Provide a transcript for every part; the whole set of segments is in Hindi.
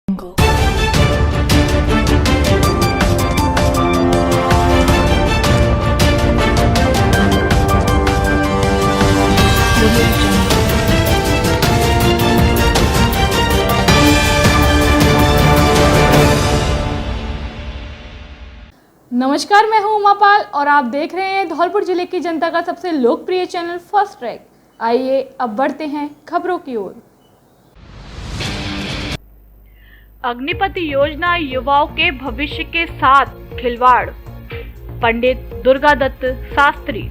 नमस्कार, मैं हूं उमापाल और आप देख रहे हैं धौलपुर जिले की जनता का सबसे लोकप्रिय चैनल फर्स्ट ट्रैक। आइए अब बढ़ते हैं खबरों की ओर। अग्निपथ योजना युवाओं के भविष्य के साथ खिलवाड़, पंडित दुर्गादत्त शास्त्री।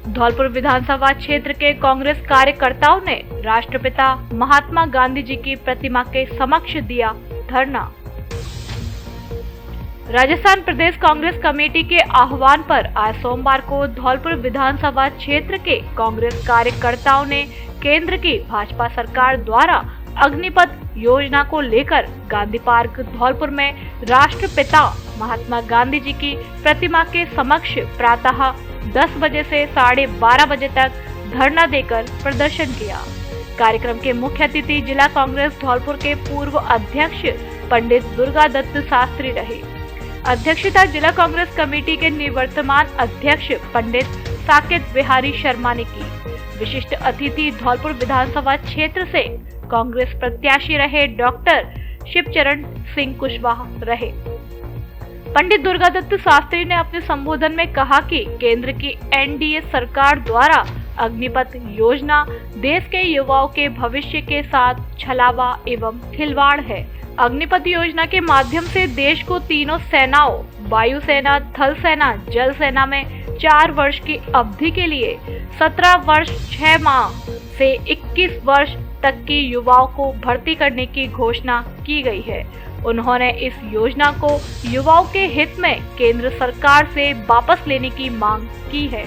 धौलपुर विधानसभा क्षेत्र के कांग्रेस कार्यकर्ताओं ने राष्ट्रपिता महात्मा गांधी जी की प्रतिमा के समक्ष दिया धरना। राजस्थान प्रदेश कांग्रेस कमेटी के आह्वान पर आज सोमवार को धौलपुर विधानसभा क्षेत्र के कांग्रेस कार्यकर्ताओं ने केंद्र की भाजपा सरकार द्वारा अग्निपथ योजना को लेकर गांधी पार्क धौलपुर में राष्ट्रपिता महात्मा गांधी जी की प्रतिमा के समक्ष प्रातः 10 बजे से 12:30 बजे तक धरना देकर प्रदर्शन किया। कार्यक्रम के मुख्य अतिथि जिला कांग्रेस धौलपुर के पूर्व अध्यक्ष पंडित दुर्गादत्त शास्त्री रहे। अध्यक्षता जिला कांग्रेस कमेटी के निवर्तमान अध्यक्ष पंडित साकेत बिहारी शर्मा ने की। विशिष्ट अतिथि धौलपुर विधानसभा क्षेत्र से कांग्रेस प्रत्याशी रहे डॉक्टर शिवचरण सिंह कुशवाहा रहे। पंडित दुर्गादत्त शास्त्री ने अपने संबोधन में कहा कि केंद्र की एनडीए सरकार द्वारा अग्निपथ योजना देश के युवाओं के भविष्य के साथ छलावा एवं खिलवाड़ है। अग्निपथ योजना के माध्यम से देश को तीनों सेनाओं वायुसेना, थल सेना, जल सेना में 4 वर्ष की अवधि के लिए 17 वर्ष 6 माह से 21 वर्ष तक की युवाओं को भर्ती करने की घोषणा की गई है। उन्होंने इस योजना को युवाओं के हित में केंद्र सरकार से वापस लेने की मांग की है।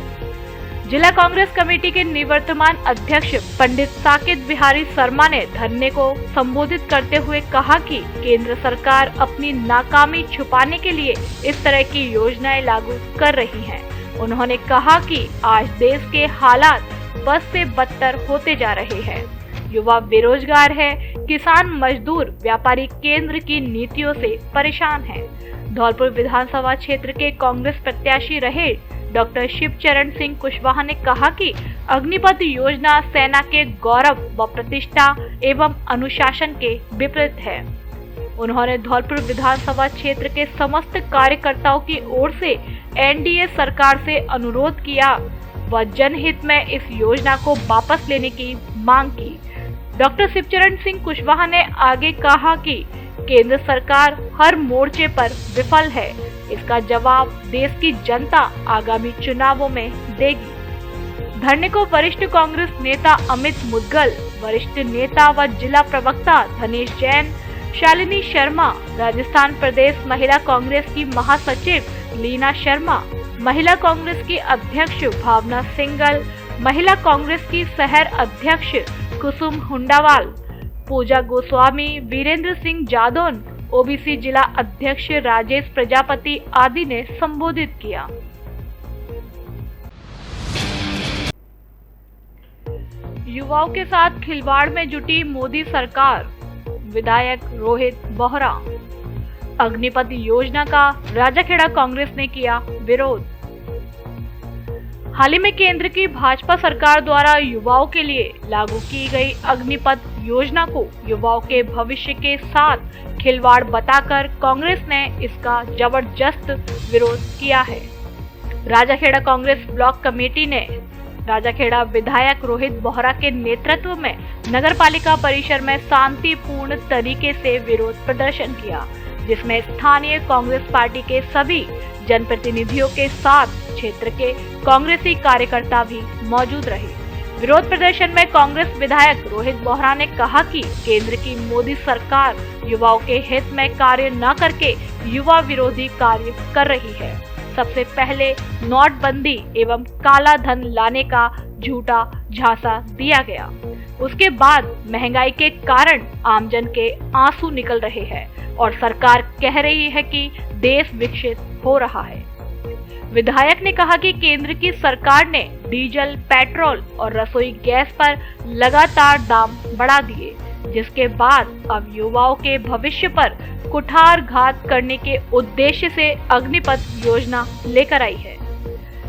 जिला कांग्रेस कमेटी के निवर्तमान अध्यक्ष पंडित साकेत बिहारी शर्मा ने धरने को संबोधित करते हुए कहा कि केंद्र सरकार अपनी नाकामी छुपाने के लिए इस तरह की योजनाएं लागू कर रही हैं। उन्होंने कहा कि आज देश के हालात बद से बदतर होते जा रहे हैं। युवा बेरोजगार है, किसान, मजदूर, व्यापारी केंद्र की नीतियों से परेशान हैं। धौलपुर विधानसभा क्षेत्र के कांग्रेस प्रत्याशी रहे डॉक्टर शिवचरण सिंह कुशवाहा ने कहा कि अग्निपथ योजना सेना के गौरव व प्रतिष्ठा एवं अनुशासन के विपरीत है। उन्होंने धौलपुर विधानसभा क्षेत्र के समस्त कार्यकर्ताओं की ओर से एनडीए सरकार से अनुरोध किया व जनहित में इस योजना को वापस लेने की मांग की। डॉक्टर शिवचरण सिंह कुशवाहा ने आगे कहा कि केंद्र सरकार हर मोर्चे पर विफल है। इसका जवाब देश की जनता आगामी चुनावों में देगी। धरने को वरिष्ठ कांग्रेस नेता अमित मुदगल, वरिष्ठ नेता व जिला प्रवक्ता धनेश जैन, शालिनी शर्मा, राजस्थान प्रदेश महिला कांग्रेस की महासचिव लीना शर्मा, महिला कांग्रेस की अध्यक्ष भावना सिंगल, महिला कांग्रेस की शहर अध्यक्ष कुसुम हुंडावाल, पूजा गोस्वामी, वीरेंद्र सिंह जादौन, ओबीसी जिला अध्यक्ष राजेश प्रजापति आदि ने संबोधित किया। युवाओं के साथ खिलवाड़ में जुटी मोदी सरकार, विधायक रोहित बोहरा। अग्निपथ योजना का राजाखेड़ा कांग्रेस ने किया विरोध। हाल ही में केंद्र की भाजपा सरकार द्वारा युवाओं के लिए लागू की गई अग्निपथ योजना को युवाओं के भविष्य के साथ खिलवाड़ बताकर कांग्रेस ने इसका जबरदस्त विरोध किया है। राजाखेड़ा कांग्रेस ब्लॉक कमेटी ने राजाखेड़ा विधायक रोहित बोहरा के नेतृत्व में नगरपालिका परिसर में शांतिपूर्ण तरीके से विरोध प्रदर्शन किया, जिसमें स्थानीय कांग्रेस पार्टी के सभी जनप्रतिनिधियों के साथ क्षेत्र के कांग्रेसी कार्यकर्ता भी मौजूद रहे। विरोध प्रदर्शन में कांग्रेस विधायक रोहित बोहरा ने कहा कि केंद्र की मोदी सरकार युवाओं के हित में कार्य न करके युवा विरोधी कार्य कर रही है। सबसे पहले नोटबंदी एवं काला धन लाने का झूठा झांसा दिया गया। उसके बाद महंगाई के कारण आमजन के आंसू निकल रहे हैं और सरकार कह रही है कि देश विकसित हो रहा है। विधायक ने कहा कि केंद्र की सरकार ने डीजल, पेट्रोल और रसोई गैस पर लगातार दाम बढ़ा दिए, जिसके बाद अब युवाओं के भविष्य पर कुठारघात करने के उद्देश्य से अग्निपथ योजना लेकर आई है।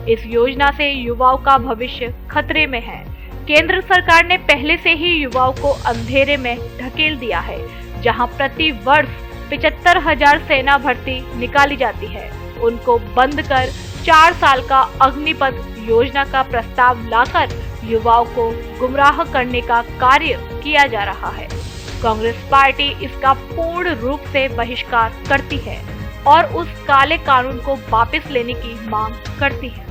इस योजना से युवाओं का भविष्य खतरे में है। केंद्र सरकार ने पहले से ही युवाओं को अंधेरे में ढकेल दिया है, जहां प्रति वर्ष 75,000 सेना भर्ती निकाली जाती है, उनको बंद कर 4 साल का अग्निपथ योजना का प्रस्ताव लाकर युवाओं को गुमराह करने का कार्य किया जा रहा है। कांग्रेस पार्टी इसका पूर्ण रूप से बहिष्कार करती है और उस काले कानून को वापस लेने की मांग करती है।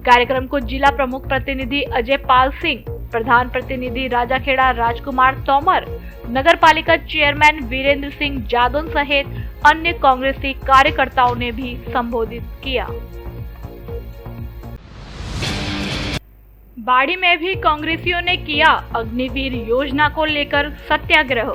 कार्यक्रम को जिला प्रमुख प्रतिनिधि अजय पाल सिंह, प्रधान प्रतिनिधि राजाखेड़ा राजकुमार तोमर, नगर पालिका चेयरमैन वीरेंद्र सिंह जादौन सहित अन्य कांग्रेसी कार्यकर्ताओं ने भी संबोधित किया। बाड़ी में भी कांग्रेसियों ने किया अग्निवीर योजना को लेकर सत्याग्रह।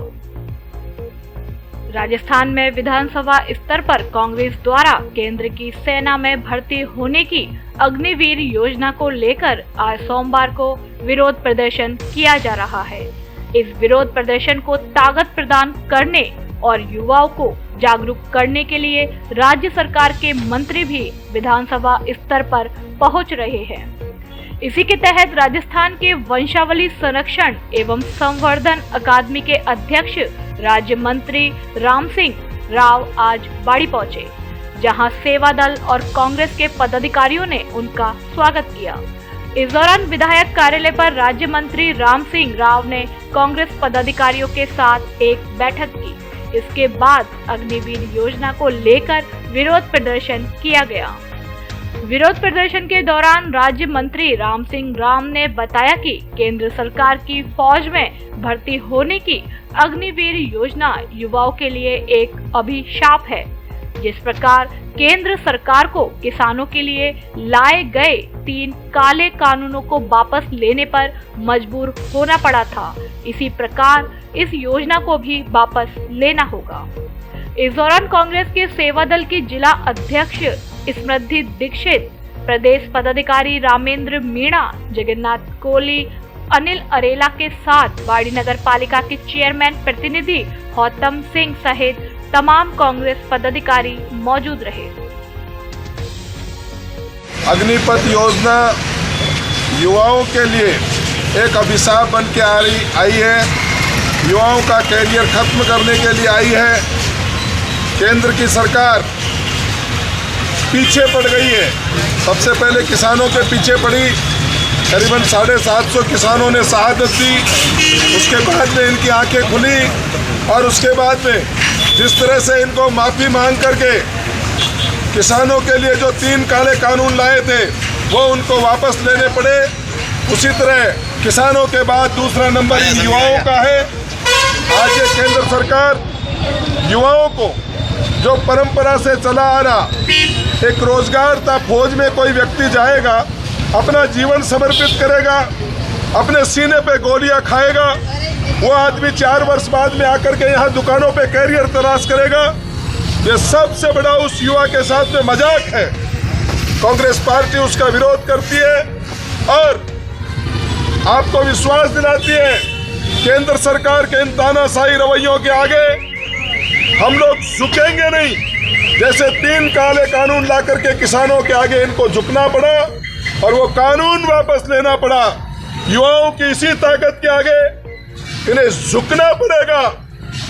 राजस्थान में विधानसभा स्तर पर कांग्रेस द्वारा केंद्र की सेना में भर्ती होने की अग्निवीर योजना को लेकर आज सोमवार को विरोध प्रदर्शन किया जा रहा है। इस विरोध प्रदर्शन को ताकत प्रदान करने और युवाओं को जागरूक करने के लिए राज्य सरकार के मंत्री भी विधानसभा स्तर पर पहुंच रहे हैं। इसी के तहत राजस्थान के वंशावली संरक्षण एवं संवर्धन अकादमी के अध्यक्ष राज्य मंत्री राम सिंह राव आज बाड़ी पहुंचे, जहां सेवा दल और कांग्रेस के पदाधिकारियों ने उनका स्वागत किया। इस दौरान विधायक कार्यालय पर राज्य मंत्री राम सिंह राव ने कांग्रेस पदाधिकारियों के साथ एक बैठक की। इसके बाद अग्निवीर योजना को लेकर विरोध प्रदर्शन किया गया। विरोध प्रदर्शन के दौरान राज्य मंत्री राम सिंह राव ने बताया कि केंद्र सरकार की फौज में भर्ती होने की अग्निवीर योजना युवाओं के लिए एक अभिशाप है। जिस प्रकार केंद्र सरकार को किसानों के लिए लाए गए 3 काले कानूनों को वापस लेने पर मजबूर होना पड़ा था, इसी प्रकार इस योजना को भी वापस लेना होगा। इस दौरान कांग्रेस के सेवा दल की जिला अध्यक्ष स्मृति दीक्षित, प्रदेश पदाधिकारी रामेंद्र मीणा, जगन्नाथ कोहली, अनिल अरेला के साथ बाड़ी नगर पालिका के चेयरमैन प्रतिनिधि गौतम सिंह सहित तमाम कांग्रेस पदाधिकारी मौजूद रहे। अग्निपथ योजना युवाओं के लिए एक अभिशाप बन के आई है। युवाओं का कैरियर खत्म करने के लिए आई है। केंद्र की सरकार पीछे पड़ गई है। सबसे पहले किसानों के पीछे पड़ी, करीबन 750 किसानों ने शहादत दी। उसके बाद में इनकी आंखें खुली और उसके बाद में जिस तरह से इनको माफ़ी मांग करके किसानों के लिए जो 3 काले कानून लाए थे वो उनको वापस लेने पड़े। उसी तरह किसानों के बाद दूसरा नंबर इन युवाओं का है। आज ये केंद्र सरकार युवाओं को जो परंपरा से चला आ रहा एक रोजगार था, फौज में कोई व्यक्ति जाएगा, अपना जीवन समर्पित करेगा, अपने सीने पे गोलियां खाएगा, वो आदमी 4 वर्ष बाद में आकर के यहाँ दुकानों पे कैरियर तलाश करेगा। ये सबसे बड़ा उस युवा के साथ में मजाक है। कांग्रेस पार्टी उसका विरोध करती है और आपको विश्वास दिलाती है केंद्र सरकार के इन तानाशाही रवैयों के आगे हम लोग झुकेंगे नहीं। जैसे 3 काले कानून ला करके किसानों के आगे इनको झुकना पड़ा और वो कानून वापस लेना पड़ा, युवाओं की इसी ताकत के आगे इन्हें झुकना पड़ेगा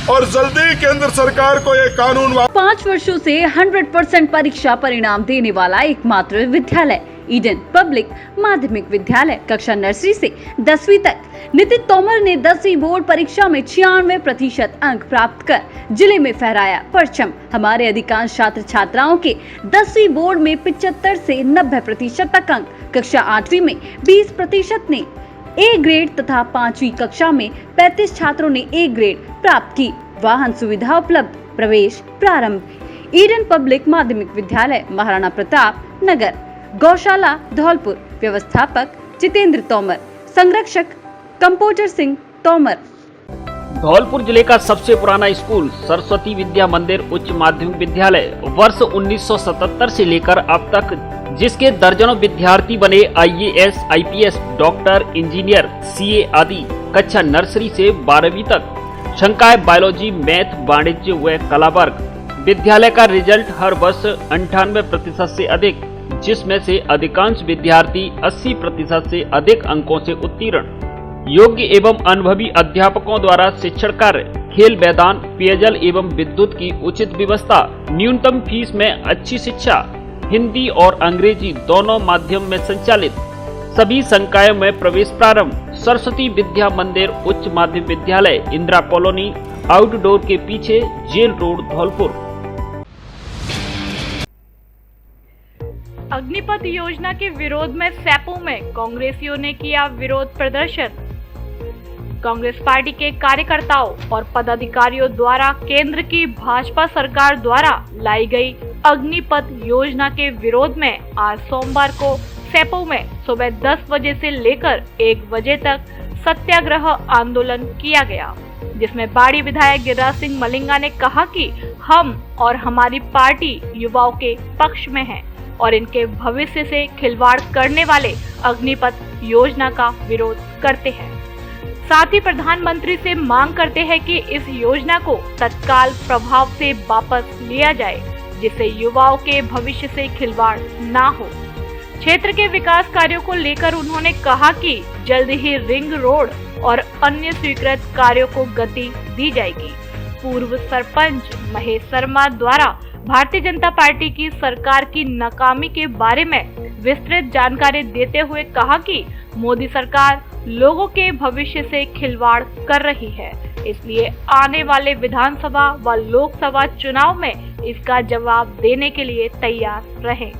और जल्दी केंद्र सरकार को ये कानून 5 वर्षों से 100% परीक्षा परिणाम देने वाला एकमात्र विद्यालय ईडन पब्लिक माध्यमिक विद्यालय कक्षा नर्सरी से 10वीं तक। नितिन तोमर ने 10वीं बोर्ड परीक्षा में 96% अंक प्राप्त कर जिले में फहराया परचम। हमारे अधिकांश छात्र छात्राओं के 10वीं बोर्ड में 75 से 90% तक अंक। कक्षा 8वीं में 20% ने ए ग्रेड तथा 5वीं कक्षा में 35 छात्रों ने ए ग्रेड प्राप्त की। वाहन सुविधा उपलब्ध। प्रवेश प्रारंभ। ईडन पब्लिक माध्यमिक विद्यालय महाराणा प्रताप नगर, गौशाला धौलपुर। व्यवस्थापक जितेंद्र तोमर, संरक्षक कंप्यूटर सिंह तोमर। धौलपुर जिले का सबसे पुराना स्कूल सरस्वती विद्या मंदिर उच्च माध्यमिक विद्यालय वर्ष 1977 से लेकर अब तक जिसके दर्जनों विद्यार्थी बने IAS, IPS, doctor, engineer, CA आदि। कक्षा नर्सरी से 12वीं तक संकाय बायोलॉजी, मैथ, वाणिज्य व कला वर्ग। विद्यालय का रिजल्ट हर वर्ष 98% से अधिक, जिसमें से अधिकांश विद्यार्थी 80% से अधिक अंकों से उत्तीर्ण। योग्य एवं अनुभवी अध्यापकों द्वारा शिक्षण कार्य, खेल मैदान, पेयजल एवं विद्युत की उचित व्यवस्था, न्यूनतम फीस में अच्छी शिक्षा, हिंदी और अंग्रेजी दोनों माध्यम में संचालित। सभी संकायों में प्रवेश प्रारंभ। सरस्वती विद्या मंदिर उच्च माध्यमिक विद्यालय, इंदिरा कॉलोनी, आउटडोर के पीछे, जेल रोड, धौलपुर। अग्निपथ योजना के विरोध में सैपू में कांग्रेसियों ने किया विरोध प्रदर्शन। कांग्रेस पार्टी के कार्यकर्ताओं और पदाधिकारियों द्वारा केंद्र की भाजपा सरकार द्वारा लाई गई अग्निपथ योजना के विरोध में आज सोमवार को सैपू में सुबह 10 बजे से लेकर 1 बजे तक सत्याग्रह आंदोलन किया गया, जिसमें बाड़ी विधायक गिरिराज सिंह मलिंगा ने कहा कि हम और हमारी पार्टी युवाओं के पक्ष में है और इनके भविष्य से खिलवाड़ करने वाले अग्निपथ योजना का विरोध करते हैं। साथ ही प्रधानमंत्री से मांग करते हैं कि इस योजना को तत्काल प्रभाव से वापस लिया जाए, जिससे युवाओं के भविष्य से खिलवाड़ ना हो। क्षेत्र के विकास कार्यों को लेकर उन्होंने कहा कि जल्द ही रिंग रोड और अन्य स्वीकृत कार्यों को गति दी जाएगी। पूर्व सरपंच महेश शर्मा द्वारा भारतीय जनता पार्टी की सरकार की नाकामी के बारे में विस्तृत जानकारी देते हुए कहा कि मोदी सरकार लोगों के भविष्य से खिलवाड़ कर रही है, इसलिए आने वाले विधानसभा व लोकसभा चुनाव में इसका जवाब देने के लिए तैयार रहें।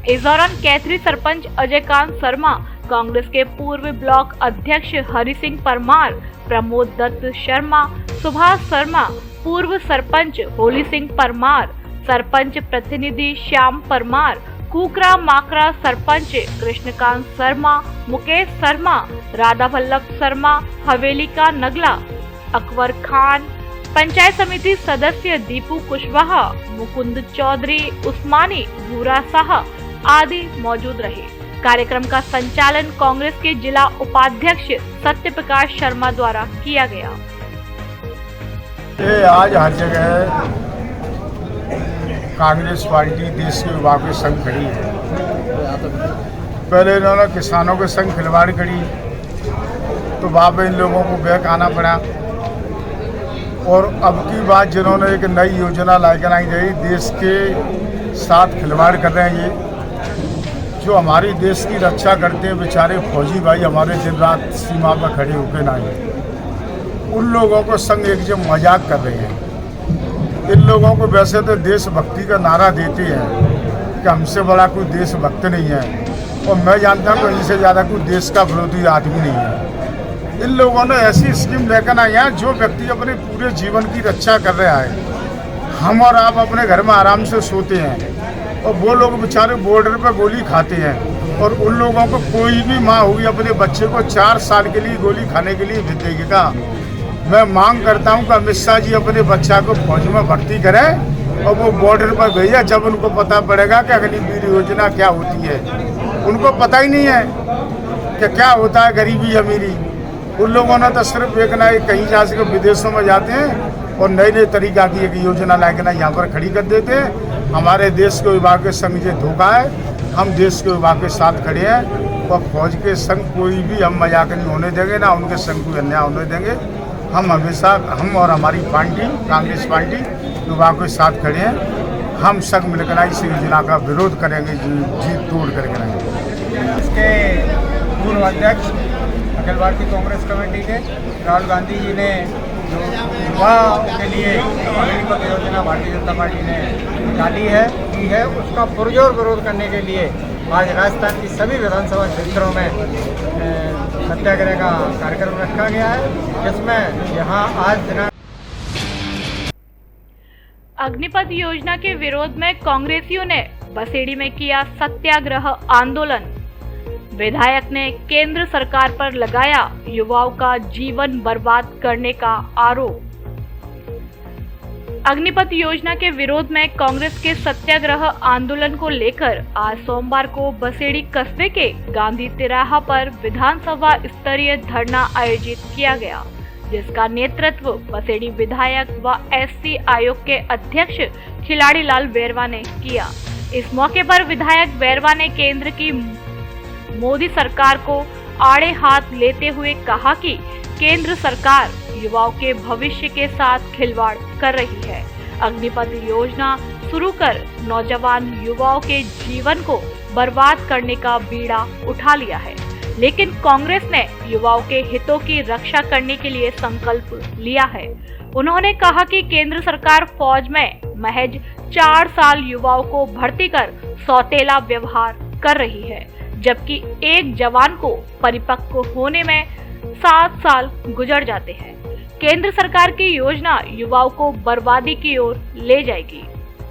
इस दौरान कैथरी सरपंच अजय कांत शर्मा, कांग्रेस के पूर्व ब्लॉक अध्यक्ष हरि सिंह परमार, प्रमोद दत्त शर्मा, सुभाष शर्मा, पूर्व सरपंच होली सिंह परमार, सरपंच प्रतिनिधि श्याम परमार, कुकरा माकरा सरपंच कृष्णकांत शर्मा, मुकेश शर्मा, राधा वल्लभ शर्मा, हवेली का नगला, अकबर खान, पंचायत समिति सदस्य दीपू कुशवाहा, मुकुंद चौधरी, उस्मानी, भूरा शाह आदि मौजूद रहे। कार्यक्रम का संचालन कांग्रेस के जिला उपाध्यक्ष सत्य प्रकाश शर्मा द्वारा किया गया। ये आज हर जगह कांग्रेस पार्टी देश के युवाओं के संग खड़ी है। पहले इन्होंने किसानों के संग खिलवाड़ करी, तो बाद में इन लोगों को बैक आना पड़ा। और अब की बात जिन्होंने एक नई योजना लाकर आई गई, देश के साथ खिलवाड़ कर रहे हैं। ये जो हमारी देश की रक्षा करते हैं बेचारे फौजी भाई, हमारे दिन रात सीमा पर खड़े होकर ना आए, उन लोगों को संग एक जो मजाक कर रहे हैं। इन लोगों को वैसे तो देशभक्ति का नारा देते हैं कि हमसे बड़ा कोई देशभक्त नहीं है, और मैं जानता हूँ इनसे ज़्यादा कोई देश का विरोधी आदमी नहीं है। इन लोगों ने ऐसी स्कीम लेकर आए हैं, जो व्यक्ति अपने पूरे जीवन की रक्षा कर रहा है। हम और आप अपने घर में आराम से सोते हैं, और वो लोग बेचारे बॉर्डर पर गोली खाते हैं। और उन लोगों को कोई भी माँ होगी अपने बच्चे को 4 साल के लिए गोली खाने के लिए भेज देगी का। मैं मांग करता हूं कि अमित शाह जी अपने बच्चा को फौज में भर्ती करें और वो बॉर्डर पर भेजा, जब उनको पता पड़ेगा कि अग्निवीर योजना क्या होती है। उनको पता ही नहीं है कि क्या होता है गरीबी अमीरी। उन लोगों ने तो सिर्फ एक ना एक कहीं जा सके विदेशों में जाते हैं और नए नए तरीका की एक योजना लाके ना यहाँ पर खड़ी कर देते हैं। हमारे देश के युवा के संग ये धोखा है। हम देश के युवा के साथ खड़े हैं और फौज के संग कोई भी हम मजाक नहीं होने देंगे, ना उनके संग कोई अन्याय होने देंगे। हम हमेशा, हम और हमारी पार्टी कांग्रेस पार्टी युवा के साथ खड़े हैं। हम सब मिलकर इस योजना का विरोध करेंगे, जी तोड़ कर करेंगे। इसके पूर्व अध्यक्ष अखिल भारतीय कांग्रेस कमेटी के राहुल गांधी जी ने जो युवा के लिए अग्निपथ योजना भारतीय जनता पार्टी ने निकाली है की है, उसका पुरजोर विरोध करने के लिए आज राजस्थान की सभी विधानसभा क्षेत्रों में सत्याग्रह का कार्यक्रम रखा गया है, जिसमें यहाँ आज दिनांक अग्निपथ योजना के विरोध में कांग्रेसियों ने बसेड़ी में किया सत्याग्रह आंदोलन। विधायक ने केंद्र सरकार पर लगाया युवाओं का जीवन बर्बाद करने का आरोप। अग्निपथ योजना के विरोध में कांग्रेस के सत्याग्रह आंदोलन को लेकर आज सोमवार को बसेड़ी कस्बे के गांधी तिराहा पर विधानसभा स्तरीय धरना आयोजित किया गया, जिसका नेतृत्व बसेड़ी विधायक व एससी आयोग के अध्यक्ष खिलाड़ी लाल बैरवा ने किया। इस मौके पर विधायक बैरवा ने केंद्र की मोदी सरकार को आड़े हाथ लेते हुए कहा कि केंद्र सरकार युवाओं के भविष्य के साथ खिलवाड़ कर रही है। अग्निपथ योजना शुरू कर नौजवान युवाओं के जीवन को बर्बाद करने का बीड़ा उठा लिया है, लेकिन कांग्रेस ने युवाओं के हितों की रक्षा करने के लिए संकल्प लिया है। उन्होंने कहा कि केंद्र सरकार फौज में महज 4 साल युवाओं को भर्ती कर सौतेला व्यवहार कर रही है, जबकि एक जवान को परिपक्व होने में 7 साल गुजर जाते हैं। केंद्र सरकार की योजना युवाओं को बर्बादी की ओर ले जाएगी।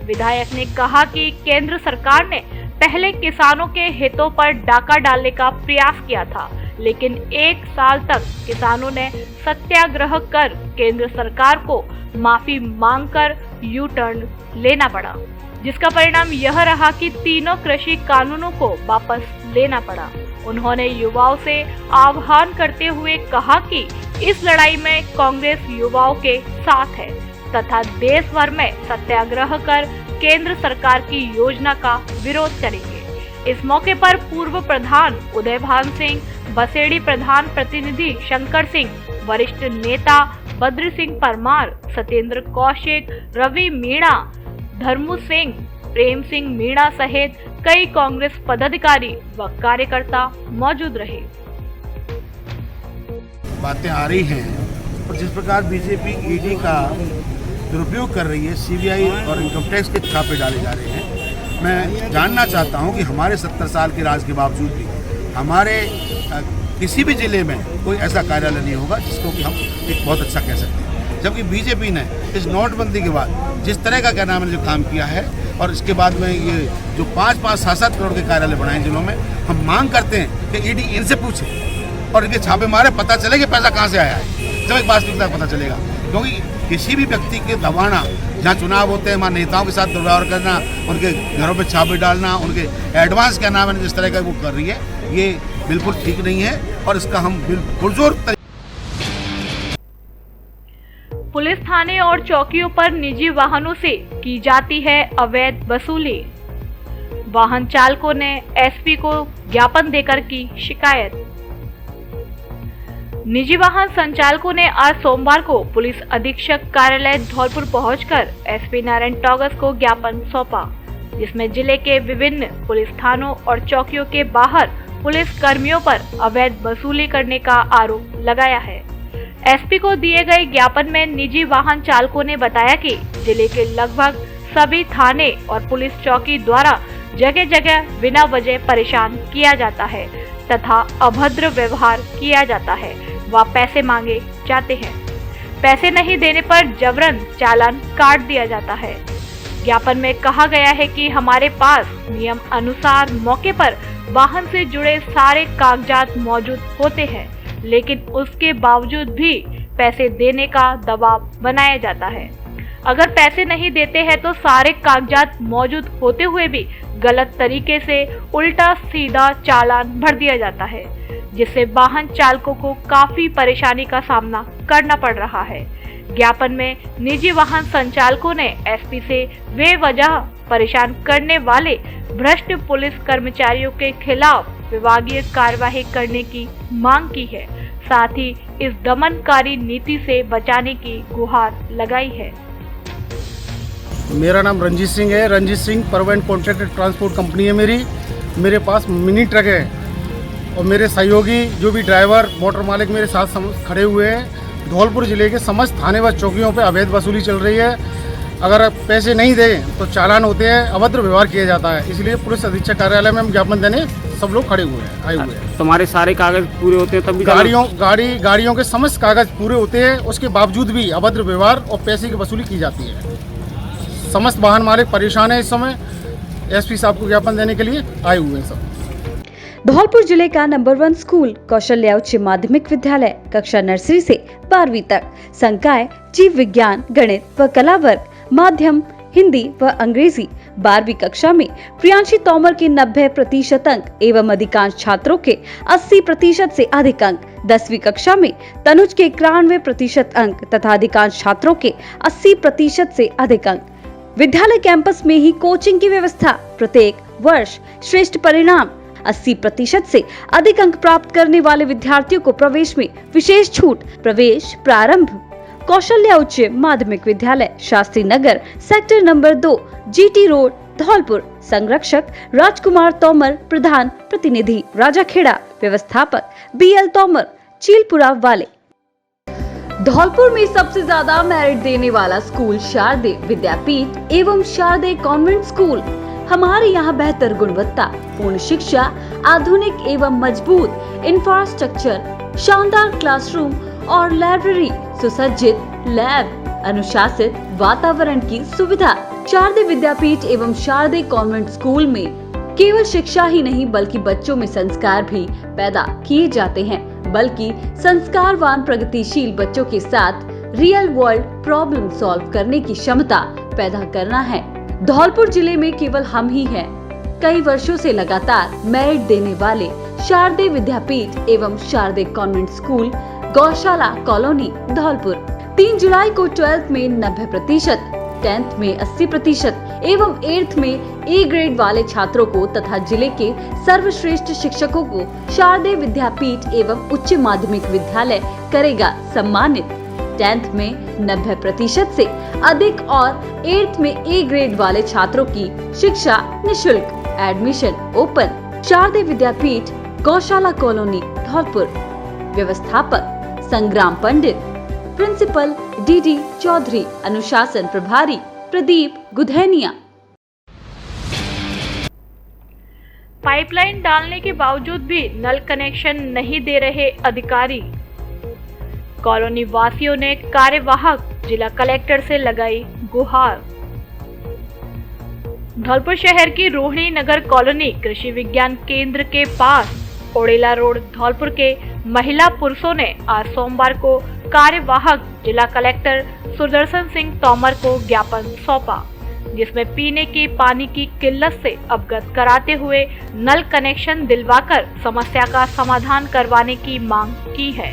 विधायक ने कहा कि केंद्र सरकार ने पहले किसानों के हितों पर डाका डालने का प्रयास किया था, लेकिन 1 साल तक किसानों ने सत्याग्रह कर केंद्र सरकार को माफी मांगकर यू टर्न लेना पड़ा, जिसका परिणाम यह रहा कि तीनों कृषि कानूनों को वापस लेना पड़ा। उन्होंने युवाओं से आह्वान करते हुए कहा कि इस लड़ाई में कांग्रेस युवाओं के साथ है तथा देश भर में सत्याग्रह कर केंद्र सरकार की योजना का विरोध करेंगे। इस मौके पर पूर्व प्रधान उदयभान सिंह, बसेड़ी प्रधान प्रतिनिधि शंकर सिंह, वरिष्ठ नेता बद्र सिंह परमार, सत्येंद्र कौशिक, रवि मीणा, धर्मू सिंह, प्रेम सिंह मीणा सहित कई कांग्रेस पदाधिकारी व कार्यकर्ता मौजूद रहे। बातें आ रही हैं और जिस प्रकार बीजेपी ईडी का दुरुपयोग कर रही है, सीबीआई और इनकम टैक्स के छापे डाले जा रहे हैं। मैं जानना चाहता हूं कि हमारे 70 साल के राज के बावजूद भी हमारे किसी भी जिले में कोई ऐसा कार्यालय नहीं होगा जिसको कि हम एक बहुत अच्छा कह सकते हैं, जबकि बीजेपी ने इस नोटबंदी के बाद जिस तरह का क्या नाम है जो काम किया है और इसके बाद में ये जो 5-5, 7-7 करोड़ के कार्यालय बनाए जिलों में, हम मांग करते हैं कि ईडी इनसे पूछे और इनके छापे मारे, पता चले कि पैसा कहाँ से आया है। जब एक वास्तविकता पता चलेगा, क्योंकि किसी भी व्यक्ति के दबाना, जहाँ चुनाव होते हैं वहाँ नेताओं के साथ दुर्व्यवहार करना, उनके घरों पे छापे डालना, उनके एडवांस क्या नाम है जिस तरह का वो कर रही है, ये बिल्कुल ठीक नहीं है और इसका हम पुरजोर पुलिस थाने और चौकियों पर निजी वाहनों से की जाती है अवैध वसूली। वाहन चालकों ने एसपी को ज्ञापन देकर की शिकायत। निजी वाहन संचालकों ने आज सोमवार को पुलिस अधीक्षक कार्यालय धौलपुर पहुंचकर एसपी नारायण टॉगस को ज्ञापन सौंपा, जिसमें जिले के विभिन्न पुलिस थानों और चौकियों के बाहर पुलिस कर्मियों पर अवैध वसूली करने का आरोप लगाया है। एसपी को दिए गए ज्ञापन में निजी वाहन चालकों ने बताया कि जिले के लगभग सभी थाने और पुलिस चौकी द्वारा जगह जगह बिना वजह परेशान किया जाता है तथा अभद्र व्यवहार किया जाता है व पैसे मांगे जाते हैं। पैसे नहीं देने पर जबरन चालान काट दिया जाता है। ज्ञापन में कहा गया है कि हमारे पास नियम अनुसार मौके पर वाहन से जुड़े सारे कागजात मौजूद होते हैं, लेकिन उसके बावजूद भी पैसे देने का दबाव बनाया जाता है। अगर पैसे नहीं देते हैं तो सारे कागजात मौजूद होते हुए भी गलत तरीके से उल्टा सीधा चालान भर दिया जाता है, जिससे वाहन चालकों को काफी परेशानी का सामना करना पड़ रहा है। ज्ञापन में निजी वाहन संचालकों ने एसपी से बेवजह परेशान करने वाले भ्रष्ट पुलिस कर्मचारियों के खिलाफ विभागीय कार्यवाही करने की मांग की है, साथ ही इस दमनकारी नीति से बचाने की गुहार लगाई है। मेरा नाम रंजीत सिंह है। Ranjit Singh private contracted transport company है मेरे पास मिनी ट्रक है और मेरे सहयोगी जो भी ड्राइवर मोटर मालिक मेरे साथ खड़े हुए हैं। धौलपुर जिले के समस्त थाने व चौकियों पे अवैध वसूली चल रही है। अगर पैसे नहीं दें तो चालान होते हैं, अभद्र व्यवहार किया जाता है। इसलिए पुलिस अधीक्षक कार्यालय में हम ज्ञापन देने सब लोग खड़े हुए हैं, आए हुए हैं। तुम्हारे सारे कागज पूरे होते हैं तब भी गाड़ियों के समस्त कागज पूरे होते हैं, उसके बावजूद भी अभद्र व्यवहार और पैसे की वसूली की जाती है। समस्त वाहन मालिक परेशान है। इस समय एसपी साहब को ज्ञापन देने के लिए आए हुए हैं सब। धौलपुर जिले का नंबर 1 स्कूल कौशल्या उच्च माध्यमिक विद्यालय कक्षा नर्सरी से 12वीं तक संकाय, जीव विज्ञान, गणित व कला वर्ग, माध्यम हिंदी व अंग्रेजी। 12वीं कक्षा में प्रियांशी तोमर के 90% अंक एवं अधिकांश छात्रों के 80% से अधिक अंक। 10वीं कक्षा में तनुज के 91% अंक तथा अधिकांश छात्रों के 80% से अधिक अंक। विद्यालय कैंपस में ही कोचिंग की व्यवस्था। प्रत्येक वर्ष श्रेष्ठ परिणाम। 80% से अधिक अंक प्राप्त करने वाले विद्यार्थियों को प्रवेश में विशेष छूट। प्रवेश प्रारंभ। कौशल्या उच्च माध्यमिक विद्यालय, Shastri Nagar, sector number 2, GT road, Dholpur. संरक्षक राजकुमार तोमर, प्रधान प्रतिनिधि राजाखेड़ा, व्यवस्थापक BL तोमर, चीलपुरा वाले। धौलपुर में सबसे ज्यादा मेरिट देने वाला स्कूल शारदे विद्यापीठ एवं शारदे कॉन्वेंट स्कूल। हमारे यहाँ बेहतर गुणवत्ता, पूर्ण शिक्षा, आधुनिक एवं मजबूत इंफ्रास्ट्रक्चर, शानदार क्लासरूम और लाइब्रेरी, सुसज्जित लैब, अनुशासित वातावरण की सुविधा। शारदे विद्यापीठ एवं शारदे कॉन्वेंट स्कूल में केवल शिक्षा ही नहीं बल्कि बच्चों में संस्कार भी पैदा किए जाते हैं, बल्कि संस्कारवान प्रगतिशील बच्चों के साथ रियल वर्ल्ड प्रॉब्लम सॉल्व करने की क्षमता पैदा करना है। धौलपुर जिले में केवल हम ही हैं कई वर्षों से लगातार मेरिट देने वाले शारदे विद्यापीठ एवं शारदे कॉन्वेंट स्कूल, गौशाला कॉलोनी, धौलपुर। 3 जुलाई को 12th में 90%, 10th में 80% एवं 8th में A ग्रेड वाले छात्रों को तथा जिले के सर्वश्रेष्ठ शिक्षकों को शारदे विद्यापीठ एवं उच्च माध्यमिक विद्यालय करेगा सम्मानित। 10th में 90% से अधिक और 8th में A ग्रेड वाले छात्रों की शिक्षा निशुल्क। Admission open. शारदे विद्यापीठ, गौशाला कॉलोनी, धौलपुर। व्यवस्थापक संग्राम पंडित, प्रिंसिपल DD चौधरी, अनुशासन प्रभारी प्रदीप गुधैनिया। पाइपलाइन डालने के बावजूद भी नल कनेक्शन नहीं दे रहे अधिकारी। कॉलोनी वासियों ने कार्यवाहक जिला कलेक्टर से लगाई गुहार। धौलपुर शहर की रोहिणी नगर कॉलोनी कृषि विज्ञान केंद्र के पास ओड़ेला रोड धौलपुर के महिला पुरुषों ने आज सोमवार को कार्यवाहक जिला कलेक्टर सुदर्शन सिंह तोमर को ज्ञापन सौंपा, जिसमें पीने के पानी की किल्लत से अवगत कराते हुए नल कनेक्शन दिलवाकर समस्या का समाधान करवाने की मांग की है।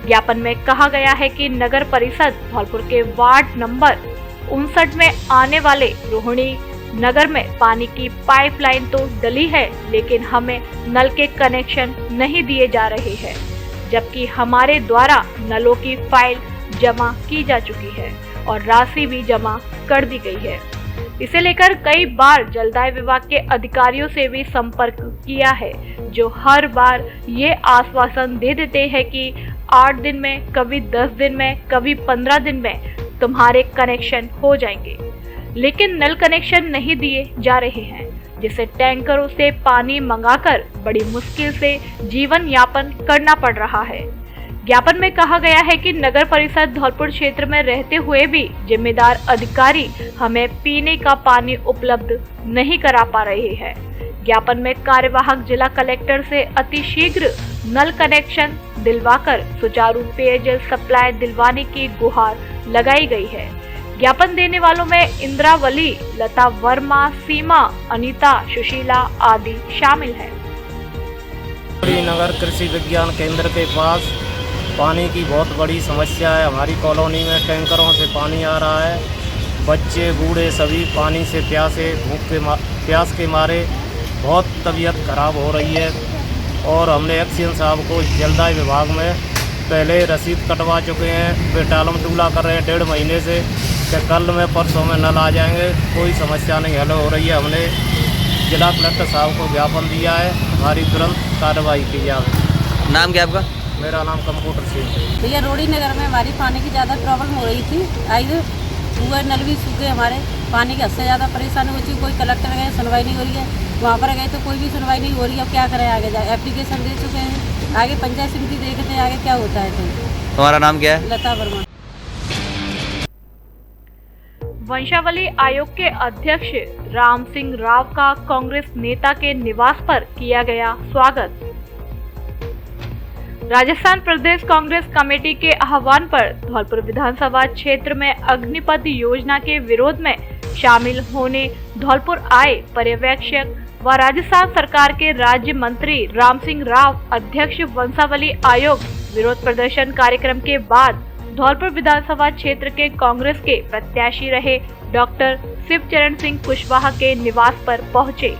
ज्ञापन में कहा गया है कि नगर परिषद धौलपुर के वार्ड नंबर 59 में आने वाले रोहिणी नगर में पानी की पाइपलाइन तो डली है, लेकिन हमें नल के कनेक्शन नहीं दिए जा रहे हैं, जबकि हमारे द्वारा नलों की फाइल जमा की जा चुकी है और राशि भी जमा कर दी गई है। इसे लेकर कई बार जलदाय विभाग के अधिकारियों से भी संपर्क किया है, जो हर बार ये आश्वासन दे देते हैं कि 8 दिन में, कभी 10 दिन में, कभी 15 दिन में तुम्हारे कनेक्शन हो जाएंगे, लेकिन नल कनेक्शन नहीं दिए जा रहे हैं, जिससे टैंकरों से पानी मंगाकर बड़ी मुश्किल से जीवन यापन करना पड़ रहा है। ज्ञापन में कहा गया है कि नगर परिषद धौलपुर क्षेत्र में रहते हुए भी जिम्मेदार अधिकारी हमें पीने का पानी उपलब्ध नहीं करा पा रहे हैं। ज्ञापन में कार्यवाहक जिला कलेक्टर से अतिशीघ्र नल कनेक्शन दिलवाकर सुचारू पेयजल सप्लाई दिलवाने की गुहार लगाई गई है। ज्ञापन देने वालों में इंद्रावली, लता वर्मा, सीमा, अनीता, सुशीला आदि शामिल हैं। नगर कृषि विज्ञान केंद्र के पास पानी की बहुत बड़ी समस्या है। हमारी कॉलोनी में टैंकरों से पानी आ रहा है। बच्चे बूढ़े सभी पानी से प्यास के मारे बहुत तबीयत खराब हो रही है और हमने एक्सीएन साहब को जलदाय विभाग में पहले रसीद कटवा चुके हैं। वे टालम टूला कर रहे हैं 1.5 महीने से कि कल में परसों में नल आ जाएंगे। कोई समस्या नहीं हल हो रही है। हमने जिला कलेक्टर साहब को ज्ञापन दिया है, हमारी तुरंत कार्रवाई की जाए। नाम क्या आपका? मेरा नाम कंप्यूटर सिंह। भैया रोड़ी नगर में हमारी पानी की ज़्यादा प्रॉब्लम हो रही थी। आज पूरे नल भी सूख गए हमारे, पानी की हद से ज़्यादा परेशानी हो चुकी। कोई कलेक्टर गए सुनवाई नहीं हो रही है, वहाँ पर गए तो कोई भी सुनवाई नहीं हो रही है। अब क्या करें आगे जाए? एप्लीकेशन दे चुके हैं, आगे पंचायत समिति देखते हैं आगे क्या होता है। तो तुम्हारा नाम क्या है? लता वर्मा। वंशावली आयोग के अध्यक्ष राम सिंह राव का कांग्रेस नेता के निवास पर किया गया स्वागत। राजस्थान प्रदेश कांग्रेस कमेटी के आह्वान पर धौलपुर विधानसभा क्षेत्र में अग्निपथ योजना के विरोध में शामिल होने धौलपुर आए पर्यवेक्षक व राजस्थान सरकार के राज्य मंत्री राम सिंह राव, अध्यक्ष वंशावली आयोग विरोध प्रदर्शन कार्यक्रम के बाद धौलपुर विधानसभा क्षेत्र के कांग्रेस के प्रत्याशी रहे डॉक्टर शिवचरण सिंह कुशवाहा के निवास पर पहुंचे,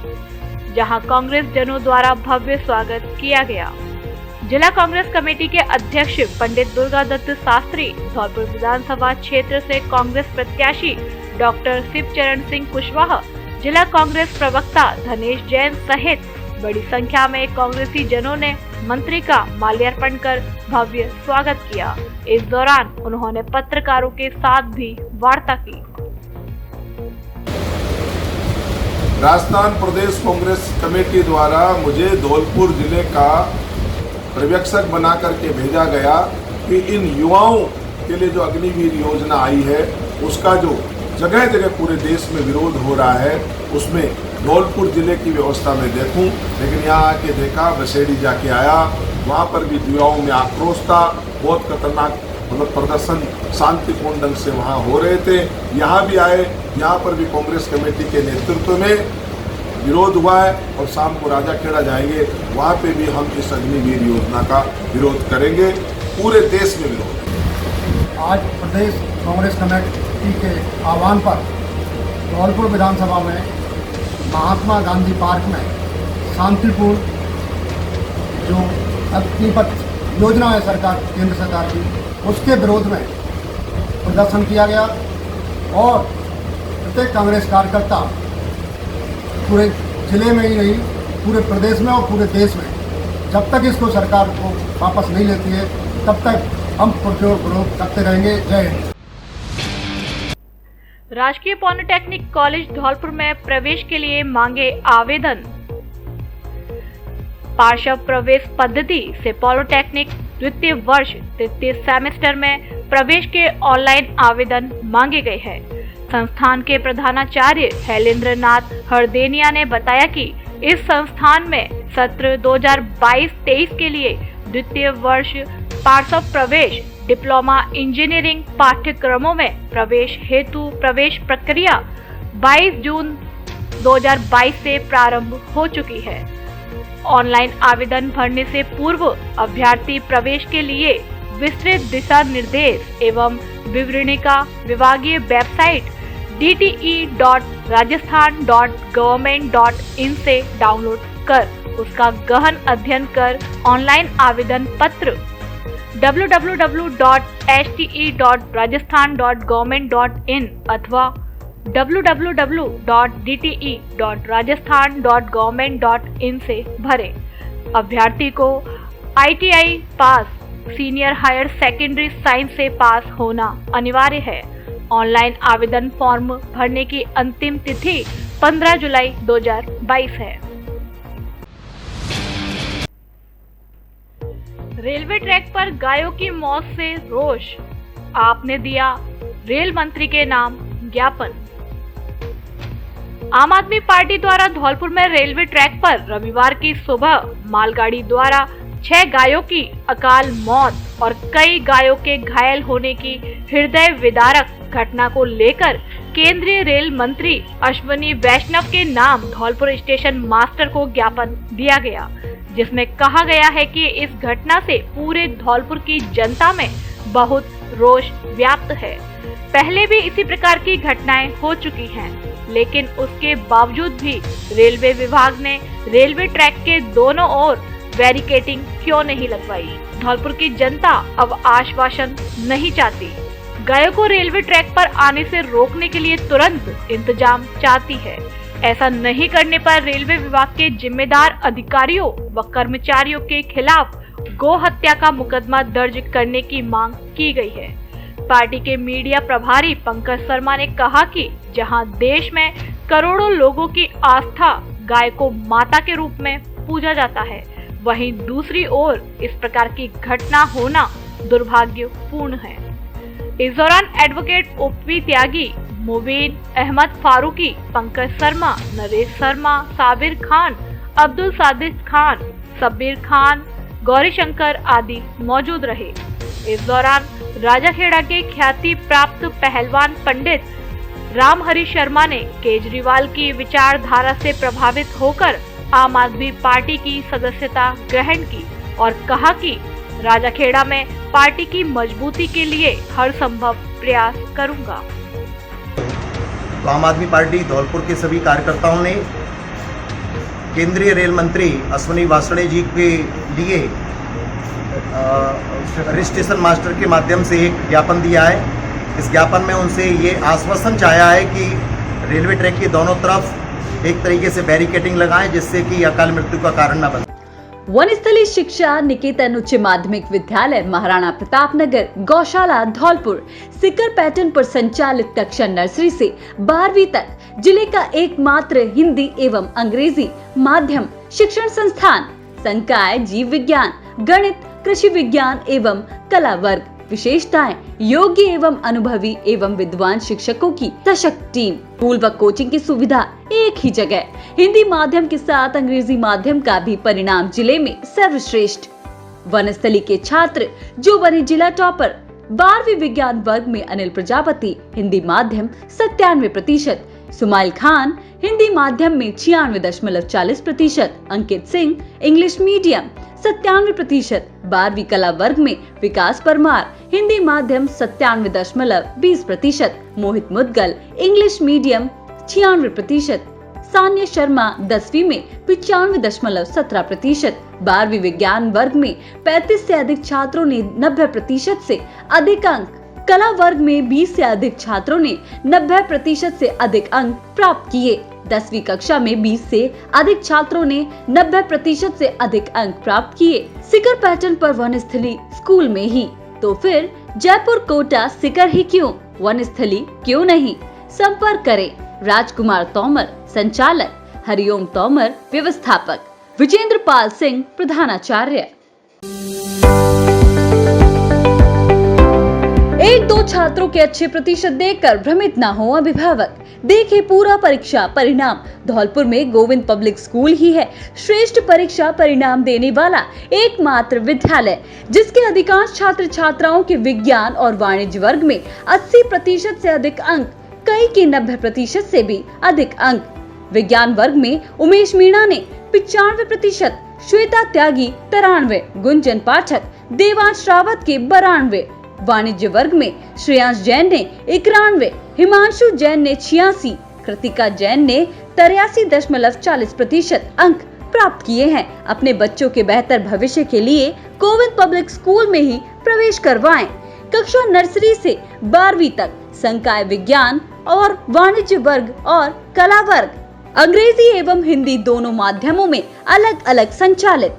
जहां कांग्रेस जनों द्वारा भव्य स्वागत किया गया। जिला कांग्रेस कमेटी के अध्यक्ष पंडित दुर्गादत्त शास्त्री, धौलपुर विधानसभा क्षेत्र से कांग्रेस प्रत्याशी डॉक्टर शिवचरण सिंह कुशवाहा, जिला कांग्रेस प्रवक्ता धनेश जैन सहित बड़ी संख्या में कांग्रेसी जनों ने मंत्री का माल्यार्पण कर भव्य स्वागत किया। इस दौरान उन्होंने पत्रकारों के साथ भी वार्ता की। राजस्थान प्रदेश कांग्रेस कमेटी द्वारा मुझे धौलपुर जिले का पर्यवेक्षक बना करके भेजा गया कि इन युवाओं के लिए जो अग्निवीर योजना आई है उसका जो जगह जगह पूरे देश में विरोध हो रहा है, उसमें धौलपुर जिले की व्यवस्था में देखूं। लेकिन यहाँ आके देखा, बसेड़ी जाके आया, वहाँ पर भी युवाओं में आक्रोश था, बहुत खतरनाक मतलब प्रदर्शन शांतिपूर्ण ढंग से वहाँ हो रहे थे। यहाँ भी आए, यहाँ पर भी कांग्रेस कमेटी के नेतृत्व में विरोध हुआ है और शाम को राजाखेड़ा जाएंगे, वहाँ पे भी हम इस अग्निवीर योजना का विरोध करेंगे। पूरे देश में विरोध। आज प्रदेश कांग्रेस कमेटी के आह्वान पर धौलपुर विधानसभा में महात्मा गांधी पार्क में शांतिपूर्ण जो अग्निपथ योजना है सरकार केंद्र सरकार की, उसके विरोध में प्रदर्शन किया गया और प्रत्येक कांग्रेस कार्यकर्ता पूरे जिले में ही नहीं, पूरे प्रदेश में और पूरे देश में जब तक इसको सरकार को वापस नहीं लेती है तब तक हम विरोध करते रहेंगे। जय हिंद। राजकीय पॉलिटेक्निक कॉलेज धौलपुर में प्रवेश के लिए मांगे आवेदन। पार्षद प्रवेश पद्धति से पॉलिटेक्निक द्वितीय वर्ष तृतीय सेमेस्टर में प्रवेश के ऑनलाइन आवेदन मांगे गए हैं। संस्थान के प्रधानाचार्य शैलेंद्र नाथ हरदेनिया ने बताया कि इस संस्थान में सत्र 2022-23 के लिए द्वितीय वर्ष पार्षद प्रवेश डिप्लोमा इंजीनियरिंग पाठ्यक्रमों में प्रवेश हेतु प्रवेश प्रक्रिया 22 जून 2022 से प्रारंभ हो चुकी है। ऑनलाइन आवेदन भरने से पूर्व अभ्यर्थी प्रवेश के लिए विस्तृत दिशा निर्देश एवं विवरणिका विभागीय वेबसाइट dte.rajasthan.government.in से डाउनलोड कर उसका गहन अध्ययन कर ऑनलाइन आवेदन पत्र www.ste.rajasthan.government.in अथवा www.dte.rajasthan.government.in से भरें। अभ्यर्थी को ITI पास सीनियर हायर सेकेंडरी साइंस से पास होना अनिवार्य है। ऑनलाइन आवेदन फॉर्म भरने की अंतिम तिथि 15 जुलाई 2022 है। रेलवे ट्रैक पर गायों की मौत से रोष, आपने दिया रेल मंत्री के नाम ज्ञापन। आम आदमी पार्टी द्वारा धौलपुर में रेलवे ट्रैक पर रविवार की सुबह मालगाड़ी द्वारा 6 गायों की अकाल मौत और कई गायों के घायल होने की हृदय विदारक घटना को लेकर केंद्रीय रेल मंत्री अश्विनी वैष्णव के नाम धौलपुर स्टेशन मास्टर को ज्ञापन दिया गया, जिसमें कहा गया है कि इस घटना से पूरे धौलपुर की जनता में बहुत रोष व्याप्त है। पहले भी इसी प्रकार की घटनाएं हो चुकी हैं, लेकिन उसके बावजूद भी रेलवे विभाग ने रेलवे ट्रैक के दोनों ओर बैरिकेडिंग क्यों नहीं लगवाई। धौलपुर की जनता अब आश्वासन नहीं चाहती, गायों को रेलवे ट्रैक पर आने से रोकने के लिए तुरंत इंतजाम चाहती है। ऐसा नहीं करने पर रेलवे विभाग के जिम्मेदार अधिकारियों व कर्मचारियों के खिलाफ गौ हत्या का मुकदमा दर्ज करने की मांग की गई है। पार्टी के मीडिया प्रभारी पंकज शर्मा ने कहा कि जहां देश में करोड़ों लोगों की आस्था गाय को माता के रूप में पूजा जाता है, वहीं दूसरी ओर इस प्रकार की घटना होना दुर्भाग्यपूर्ण है। इस दौरान एडवोकेट ओपी त्यागी, मुबीन अहमद फारूकी, पंकज शर्मा, नरेश शर्मा, साबिर खान, अब्दुल सादिक खान, सबीर खान, गौरी शंकर आदि मौजूद रहे। इस दौरान राजाखेड़ा के ख्याति प्राप्त पहलवान पंडित रामहरि शर्मा ने केजरीवाल की विचारधारा से प्रभावित होकर आम आदमी पार्टी की सदस्यता ग्रहण की और कहा कि राजाखेड़ा में पार्टी की मजबूती के लिए हर संभव प्रयास करूंगा। तो आम आदमी पार्टी धौलपुर के सभी कार्यकर्ताओं ने केंद्रीय रेल मंत्री अश्विनी वासणे जी के लिए रजिस्ट्रेशन मास्टर के माध्यम से एक ज्ञापन दिया है। इस ज्ञापन में उनसे ये आश्वासन चाहा है कि रेलवे ट्रैक के दोनों तरफ एक तरीके से बैरिकेडिंग लगाएं जिससे कि अकाल मृत्यु का कारण न बने। वनस्थली शिक्षा निकेतन उच्च माध्यमिक विद्यालय महाराणा प्रताप नगर गौशाला धौलपुर सिकर पैटर्न पर संचालित कक्षा नर्सरी से 12वीं तक जिले का एकमात्र हिंदी एवं अंग्रेजी माध्यम शिक्षण संस्थान। संकाय जीव विज्ञान, गणित, कृषि विज्ञान एवं कला वर्ग। विशेषताएं योग्य एवं अनुभवी एवं विद्वान शिक्षकों की सशक्त टीम, स्कूल व कोचिंग की सुविधा एक ही जगह। हिंदी माध्यम के साथ अंग्रेजी माध्यम का भी परिणाम जिले में सर्वश्रेष्ठ। वनस्थली के छात्र जो बने जिला टॉपर। 12वीं विज्ञान वर्ग में अनिल प्रजापति हिंदी माध्यम 97%, सुमाइल खान हिंदी माध्यम में 96.40%, अंकित सिंह इंग्लिश मीडियम 97%। 12वीं कला वर्ग में विकास परमार हिंदी माध्यम 97.20%, मोहित मुदगल इंग्लिश मीडियम 96%, सान्या शर्मा 10वीं में 95.17%। 12वीं विज्ञान वर्ग में 35 से अधिक छात्रों ने 90% से अधिक अंक, कला वर्ग में 20 से अधिक छात्रों ने 90% से अधिक अंक प्राप्त किए। 10वीं कक्षा में 20 से अधिक छात्रों ने 90% से अधिक अंक प्राप्त किए। सिकर पैटर्न पर वनस्थली स्कूल में ही, तो फिर जयपुर कोटा सिकर ही क्यों, वनस्थली क्यों नहीं। संपर्क करें राजकुमार तोमर संचालक, हरिओम तोमर व्यवस्थापक, विजेंद्र पाल सिंह प्रधानाचार्य। 1-2 छात्रों के अच्छे प्रतिशत देखकर भ्रमित न हो अभिभावक। देखे पूरा परीक्षा परिणाम। धौलपुर में गोविंद पब्लिक स्कूल ही है श्रेष्ठ परीक्षा परिणाम देने वाला एकमात्र विद्यालय, जिसके अधिकांश छात्र छात्राओं के विज्ञान और वाणिज्य वर्ग में 80% से अधिक अंक, कई के 90% से भी अधिक अंक। विज्ञान वर्ग में उमेश मीणा ने 95%, श्वेता त्यागी 93, गुंजन पाठक, देवांश रावत के 92। वाणिज्य वर्ग में श्रेयांश जैन ने 91, हिमांशु जैन ने 86, कृतिका जैन ने 83.40% अंक प्राप्त किए हैं। अपने बच्चों के बेहतर भविष्य के लिए गोविंद पब्लिक स्कूल में ही प्रवेश करवाएं। कक्षा नर्सरी से 12वीं तक संकाय विज्ञान और वाणिज्य वर्ग और कला वर्ग, अंग्रेजी एवं हिंदी दोनों माध्यमों में अलग अलग संचालित।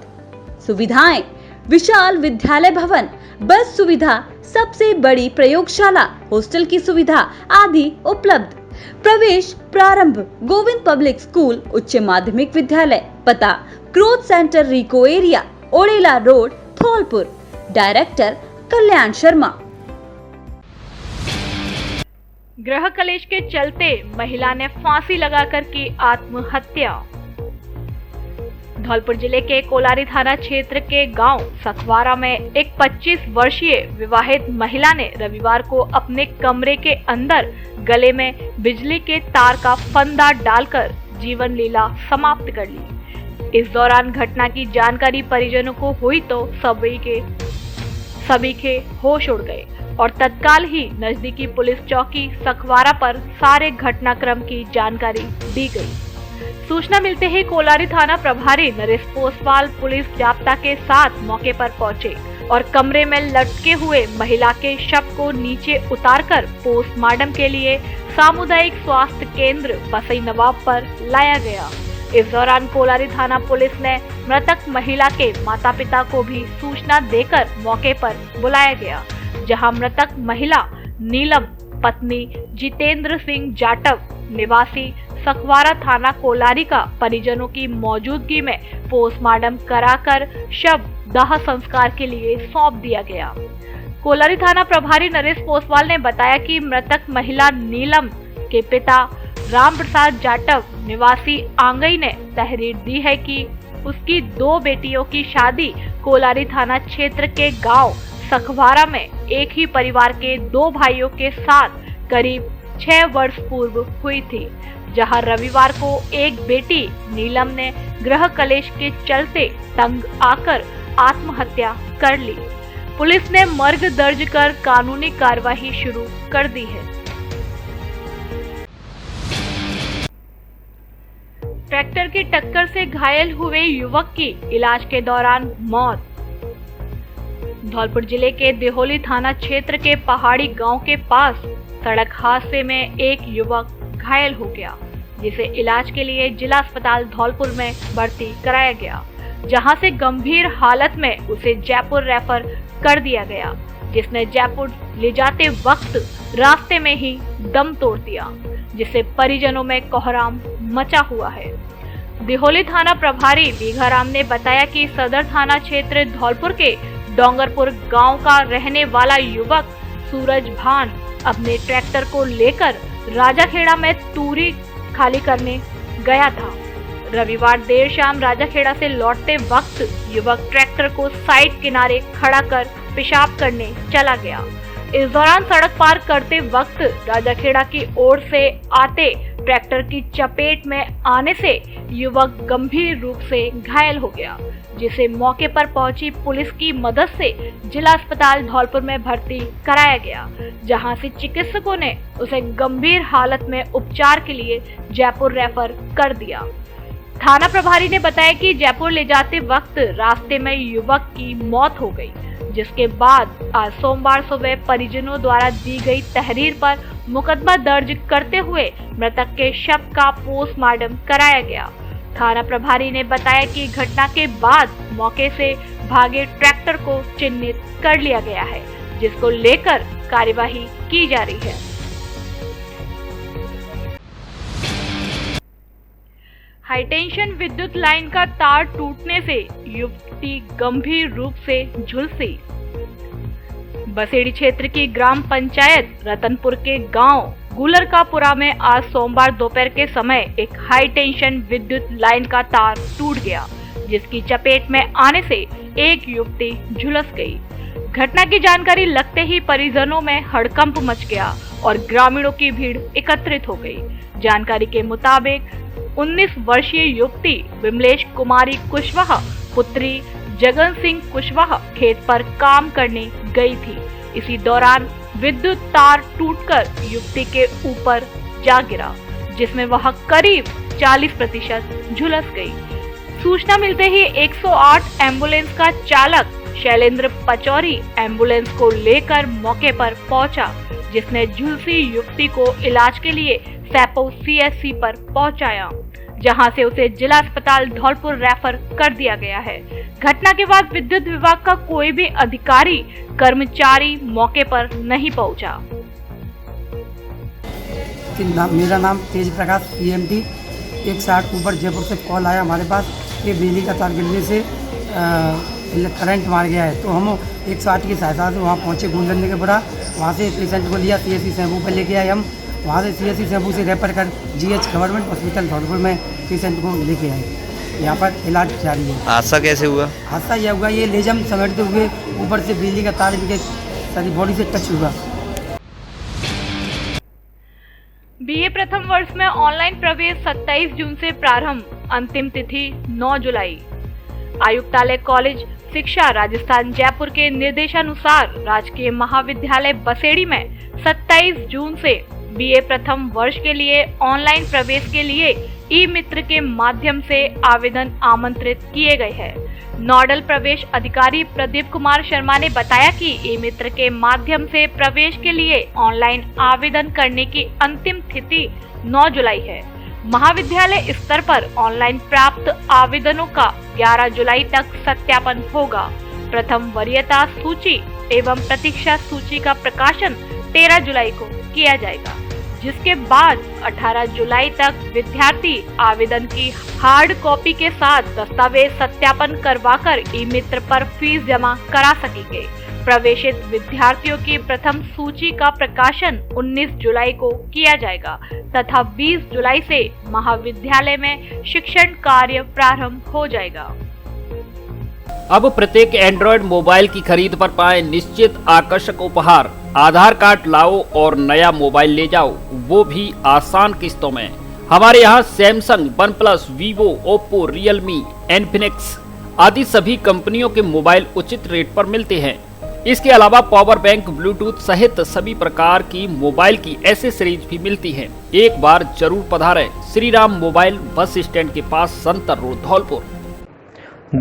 सुविधाएं विशाल विद्यालय भवन, बस सुविधा, सबसे बड़ी प्रयोगशाला, हॉस्टल की सुविधा आदि उपलब्ध। प्रवेश प्रारंभ गोविंद पब्लिक स्कूल उच्च माध्यमिक विद्यालय। पता growth centre RIICO area, Odela road, Dholpur. Director Kalyan Sharma. गृह कलेश के चलते महिला ने फांसी लगाकर की आत्महत्या। धौलपुर जिले के कोलारी थाना क्षेत्र के गांव सखवारा में एक 25 वर्षीय विवाहित महिला ने रविवार को अपने कमरे के अंदर गले में बिजली के तार का फंदा डालकर जीवन लीला समाप्त कर ली। इस दौरान घटना की जानकारी परिजनों को हुई तो सभी के होश उड़ गए और तत्काल ही नजदीकी पुलिस चौकी सखवारा पर सारे घटनाक्रम की जानकारी दी गई। सूचना मिलते ही कोलारी थाना प्रभारी नरेश पोसवाल पुलिस जाप्ता के साथ मौके पर पहुंचे और कमरे में लटके हुए महिला के शव को नीचे उतारकर पोस्टमार्टम के लिए सामुदायिक स्वास्थ्य केंद्र बसई नवाब पर लाया गया। इस दौरान कोलारी थाना पुलिस ने मृतक महिला के माता पिता को भी सूचना देकर मौके पर बुलाया गया, जहां मृतक महिला नीलम पत्नी जितेंद्र सिंह जाटव निवासी सखवारा थाना कोलारी का परिजनों की मौजूदगी में पोस्टमार्टम कराकर शव दाह संस्कार के लिए सौंप दिया गया। कोलारी थाना प्रभारी नरेश पोसवाल ने बताया कि मृतक महिला नीलम के पिता राम प्रसाद जाटव निवासी आंगई ने तहरीर दी है कि उसकी 2 बेटियों की शादी कोलारी थाना क्षेत्र के गांव सखवारा में एक ही परिवार के 2 भाइयों के साथ करीब 6 वर्ष पूर्व हुई थी, जहां रविवार को एक बेटी नीलम ने गृह कलेश के चलते तंग आकर आत्महत्या कर ली। पुलिस ने मर्ग दर्ज कर कानूनी कार्यवाही शुरू कर दी है। ट्रैक्टर की टक्कर से घायल हुए युवक की इलाज के दौरान मौत। धौलपुर जिले के देहोली थाना क्षेत्र के पहाड़ी गांव के पास सड़क हादसे में एक युवक घायल हो गया, जिसे इलाज के लिए जिला अस्पताल धौलपुर में भर्ती कराया गया, जहां से गंभीर हालत में उसे जयपुर रेफर कर दिया गया, जिसने जयपुर ले जाते वक्त रास्ते में ही दम तोड़ दिया, जिससे परिजनों में कोहराम मचा हुआ है। देहोली थाना प्रभारी बीघाराम ने बताया कि सदर थाना क्षेत्र धौलपुर के डोंगरपुर गांव का रहने वाला युवक सूरज भान अपने ट्रैक्टर को लेकर राजाखेड़ा में तूरी खाली करने गया था। रविवार देर शाम राजाखेड़ा से लौटते वक्त युवक ट्रैक्टर को साइड किनारे खड़ा कर पेशाब करने चला गया। इस दौरान सड़क पार करते वक्त राजाखेड़ा की ओर से आते ट्रैक्टर की चपेट में आने से युवक गंभीर रूप से घायल हो गया, जिसे मौके पर पहुंची पुलिस की मदद से जिला अस्पताल धौलपुर में भर्ती कराया गया, जहां से चिकित्सकों ने उसे गंभीर हालत में उपचार के लिए जयपुर रेफर कर दिया। थाना प्रभारी ने बताया कि जयपुर ले जाते वक्त रास्ते में युवक की मौत हो गई, जिसके बाद आज सोमवार सुबह परिजनों द्वारा दी गई तहरीर पर मुकदमा दर्ज करते हुए मृतक के शव का पोस्टमार्टम कराया गया। थाना प्रभारी ने बताया कि घटना के बाद मौके से भागे ट्रैक्टर को चिन्हित कर लिया गया है, जिसको लेकर कार्यवाही की जा रही है। हाईटेंशन विद्युत लाइन का तार टूटने से युवती गंभीर रूप से झुलसी। बसेड़ी क्षेत्र की ग्राम पंचायत रतनपुर के गांव गुलरकापुरा में आज सोमवार दोपहर के समय एक हाई टेंशन विद्युत लाइन का तार टूट गया, जिसकी चपेट में आने से एक युवती झुलस गई। घटना की जानकारी लगते ही परिजनों में हड़कंप मच गया और ग्रामीणों की भीड़ एकत्रित हो गई। जानकारी के मुताबिक 19 वर्षीय युवती विमलेश कुमारी कुशवाहा पुत्री जगन सिंह कुशवाहा खेत पर काम करने गई थी। इसी दौरान विद्युत तार टूटकर युवती के ऊपर जा गिरा, जिसमें वह करीब 40% झुलस गई। सूचना मिलते ही 108 एम्बुलेंस का चालक शैलेंद्र पचौरी एम्बुलेंस को लेकर मौके पर पहुंचा, जिसने झुलसी युवती को इलाज के लिए सैपो CSC पर पहुंचाया, जहां से उसे जिला अस्पताल धौलपुर रेफर कर दिया गया है। घटना के बाद विद्युत विभाग का कोई भी अधिकारी कर्मचारी मौके पर नहीं पहुंचा। मेरा नाम तेज प्रकाश EMT 160 ऊपर जयपुर से कॉल आया हमारे पास कि बिजली का तार गिरने से करंट मार गया है। तो हम 160 की सहायता से वहाँ पहुँचे गुंजन के बड़ा, वहाँ से पेशेंट को लिया CSC सेंबू पर लेके आए हम, वहाँ से CSC सेंबू से रेफर कर GH गवर्नमेंट हॉस्पिटल धौलपुर में पेशेंट को लेके आए। यहाँ पर इलाज जारी है। हादसा कैसे हुआ? हादसा यह हुआ, ये लेजम समेटते हुए ऊपर से बिजली का तार भी सारी बॉडी से टच हुआ। BA प्रथम वर्ष में ऑनलाइन प्रवेश 27 जून से प्रारंभ, अंतिम तिथि 9 जुलाई। आयुक्तालय कॉलेज शिक्षा राजस्थान जयपुर के निर्देशानुसार राजकीय महाविद्यालय बसेड़ी में 27 जून से BA प्रथम वर्ष के लिए ऑनलाइन प्रवेश के लिए ई-मित्र के माध्यम से आवेदन आमंत्रित किए गए हैं। नोडल प्रवेश अधिकारी प्रदीप कुमार शर्मा ने बताया कि ई-मित्र के माध्यम से प्रवेश के लिए ऑनलाइन आवेदन करने की अंतिम तिथि 9 जुलाई है। महाविद्यालय स्तर पर ऑनलाइन प्राप्त आवेदनों का 11 जुलाई तक सत्यापन होगा। प्रथम वरीयता सूची एवं प्रतीक्षा सूची का प्रकाशन 13 जुलाई को किया जाएगा, जिसके बाद 18 जुलाई तक विद्यार्थी आवेदन की हार्ड कॉपी के साथ दस्तावेज सत्यापन करवाकर ई-मित्र पर फीस जमा करा सकेंगे। प्रवेशित विद्यार्थियों की प्रथम सूची का प्रकाशन 19 जुलाई को किया जाएगा तथा 20 जुलाई से महाविद्यालय में शिक्षण कार्य प्रारंभ हो जाएगा। अब प्रत्येक एंड्रॉयड मोबाइल की खरीद पर पाएं निश्चित आकर्षक उपहार। आधार कार्ड लाओ और नया मोबाइल ले जाओ, वो भी आसान किस्तों में। हमारे यहाँ Samsung, OnePlus, Vivo, Oppo, Realme, Infinix आदि सभी कंपनियों के मोबाइल उचित रेट पर मिलते हैं। इसके अलावा पावर बैंक, ब्लूटूथ सहित सभी प्रकार की मोबाइल की एसेसरीज भी मिलती हैं। एक बार जरूर पधारें Shri Ram mobile bus stand के पास, Santar road, Dholpur.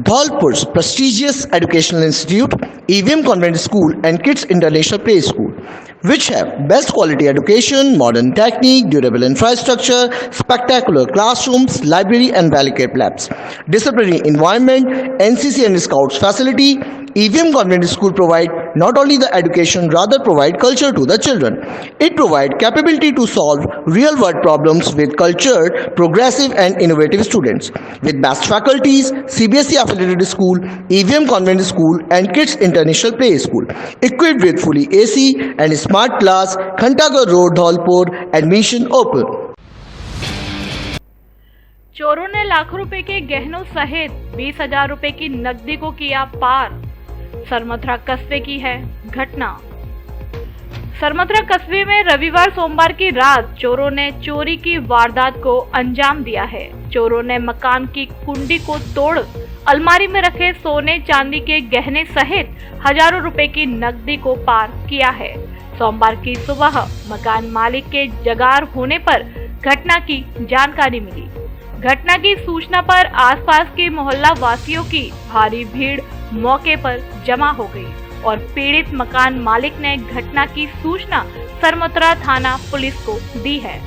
Dholpur's prestigious educational institute, EVM Convent School and Kids International Play School, which have best quality education, modern technique, durable infrastructure, spectacular classrooms, library and well-equipped labs, disciplinary environment, NCC and Scouts facility. EVM Convent School provide not only the education, rather provide culture to the children. It provide capability to solve real-world problems with cultured, progressive and innovative students. With best faculties, CBSE affiliated school, EVM Convent School and Kids International Play School, equipped with fully AC and smart class, Khantagar Road, Dholpur, admission open. चोरों ने लाखों रुपए के गहनों सहित 20,000 रुपए की नकदी को किया पार। सरमथुरा कस्बे की है घटना। सरमथुरा कस्बे में रविवार सोमवार की रात चोरों ने चोरी की वारदात को अंजाम दिया है। चोरों ने मकान की कुंडी को तोड़ अलमारी में रखे सोने चांदी के गहने सहित हजारों रुपए की नकदी को पार किया है। सोमवार की सुबह मकान मालिक के जगार होने पर घटना की जानकारी मिली। घटना की सूचना पर आसपास के मोहल्ला वासियों की भारी भीड़ मौके पर जमा हो गई और पीड़ित मकान मालिक ने घटना की सूचना सरमथुरा थाना पुलिस को दी है।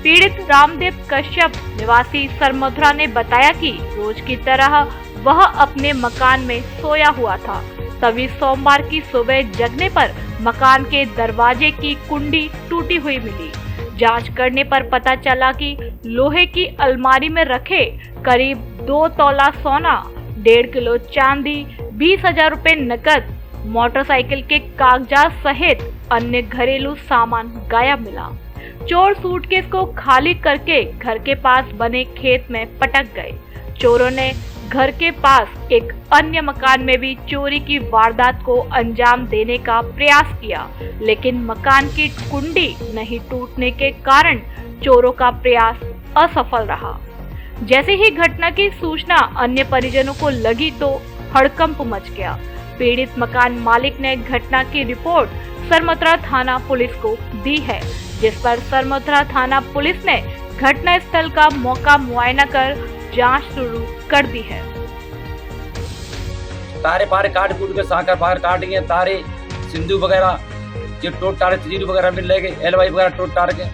पीड़ित रामदेव कश्यप निवासी सरमथुरा ने बताया कि रोज की तरह वह अपने मकान में सोया हुआ था, तभी सोमवार की सुबह जगने पर मकान के दरवाजे की कुंडी टूटी हुई मिली। जांच करने पर पता चला कि लोहे की अलमारी में रखे करीब 2 तोला सोना, 1.5 किलो चांदी, 20,000 रुपए नकद, मोटरसाइकिल के कागजात सहित अन्य घरेलू सामान गायब मिला। चोर सूटकेस को खाली करके घर के पास बने खेत में पटक गए। चोरों ने घर के पास एक अन्य मकान में भी चोरी की वारदात को अंजाम देने का प्रयास किया, लेकिन मकान की कुंडी नहीं टूटने के कारण चोरों का प्रयास असफल रहा। जैसे ही घटना की सूचना अन्य परिजनों को लगी तो हड़कंप मच गया। पीड़ित मकान मालिक ने घटना की रिपोर्ट सरमथुरा थाना पुलिस को दी है, जिस पर सरमथुरा थाना पुलिस ने घटना स्थल का मौका मुआयना कर जांच शुरू कर दी है। तारे पारे काट कूट के साकर पार काट गए, तारे सिंधु वगैरह जो टोट टारे तजीर वगैरह मिल रहे, एलवाई वगैरह टोट टार के,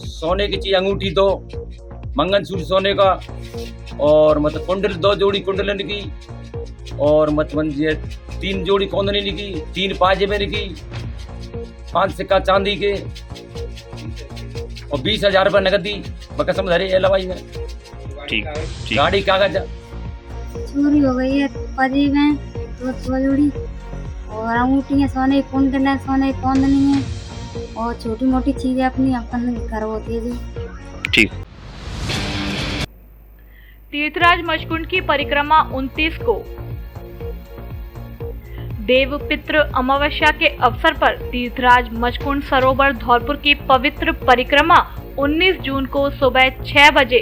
सोने की चीज अंगूठी 2, मंगलसूत्र सोने का, और मतलब कुंडल 2 जोड़ी कुंडलन की, और मतलब 3 जोड़ी कोंदनी की, 3 पाजेबे की, 5 सिक्का चांदी के और 20,000 रुपये नगदी बकसम धरे एलवाई में। ठीक, गाड़ी कागज चोरी हो गई है, पाजेब में 2 जोड़ी और अंगूठी सोने कुंडल है, सोने कोंदनी है और छोटी मोटी चीजें अपनी अपन घर होती है जी। ठीक। तीर्थराज मचकुंड की परिक्रमा 29 को देव पितृ अमावस्या के अवसर पर तीर्थराज मचकुंड सरोवर धौलपुर की पवित्र परिक्रमा 19 जून को सुबह 6 बजे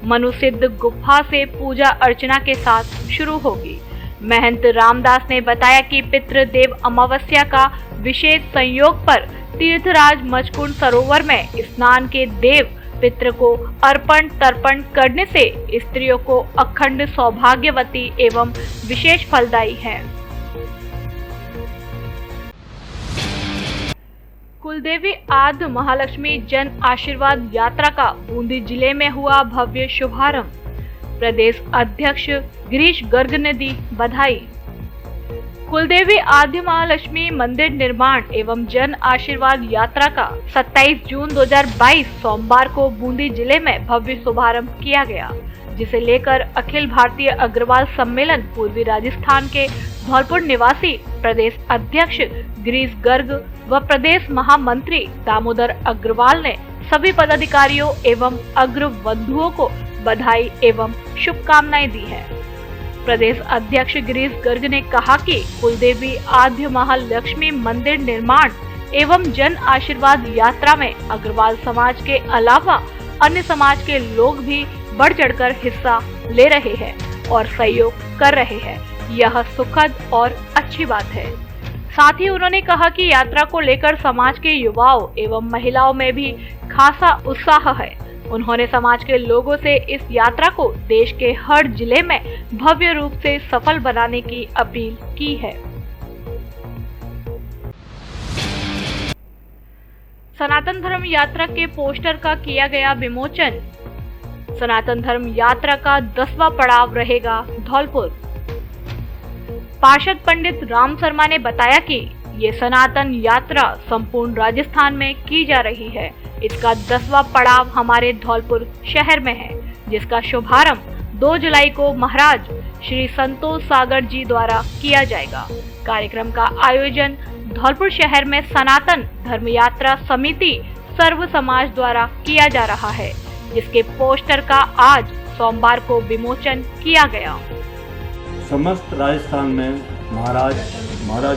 मनुसिद्ध गुफा से पूजा अर्चना के साथ शुरू होगी। महंत रामदास ने बताया कि पितृदेव अमावस्या का विशेष संयोग पर तीर्थराज मचकुंड सरोवर में स्नान के देव पितृ को अर्पण तर्पण करने से स्त्रियों को अखंड सौभाग्यवती एवं विशेष फलदायी है। कुलदेवी आद्य महालक्ष्मी जन आशीर्वाद यात्रा का बूंदी जिले में हुआ भव्य शुभारंभ। प्रदेश अध्यक्ष गिरीश गर्ग ने दी बधाई। कुलदेवी आद्य महालक्ष्मी मंदिर निर्माण एवं जन आशीर्वाद यात्रा का 27 जून 2022 सोमवार को बूंदी जिले में भव्य शुभारंभ किया गया, जिसे लेकर अखिल भारतीय अग्रवाल सम्मेलन पूर्वी राजस्थान के धौलपुर निवासी प्रदेश अध्यक्ष गिरीश गर्ग व प्रदेश महामंत्री दामोदर अग्रवाल ने सभी पदाधिकारियों एवं अग्रबंधुओं को बधाई एवं शुभकामनाएं दी है। प्रदेश अध्यक्ष गिरीश गर्ग ने कहा कि कुलदेवी आद्य महालक्ष्मी मंदिर निर्माण एवं जन आशीर्वाद यात्रा में अग्रवाल समाज के अलावा अन्य समाज के लोग भी बढ़ चढ़कर हिस्सा ले रहे हैं और सहयोग कर रहे हैं। यह सुखद और अच्छी बात है। साथ ही उन्होंने कहा कि यात्रा को लेकर समाज के युवाओं एवं महिलाओं में भी खासा उत्साह है। उन्होंने समाज के लोगों से इस यात्रा को देश के हर जिले में भव्य रूप से सफल बनाने की अपील की है। सनातन धर्म यात्रा के पोस्टर का किया गया विमोचन। सनातन धर्म यात्रा का 10वां पड़ाव रहेगा धौलपुर। पार्षद पंडित राम शर्मा ने बताया कि ये सनातन यात्रा संपूर्ण राजस्थान में की जा रही है। इसका 10वां पड़ाव हमारे धौलपुर शहर में है, जिसका शुभारंभ 2 जुलाई को महाराज श्री संतोष सागर जी द्वारा किया जाएगा। कार्यक्रम का आयोजन धौलपुर शहर में सनातन धर्म यात्रा समिति सर्व समाज द्वारा किया जा रहा है, जिसके पोस्टर का आज सोमवार को विमोचन किया गया। समस्त राजस्थान में महाराज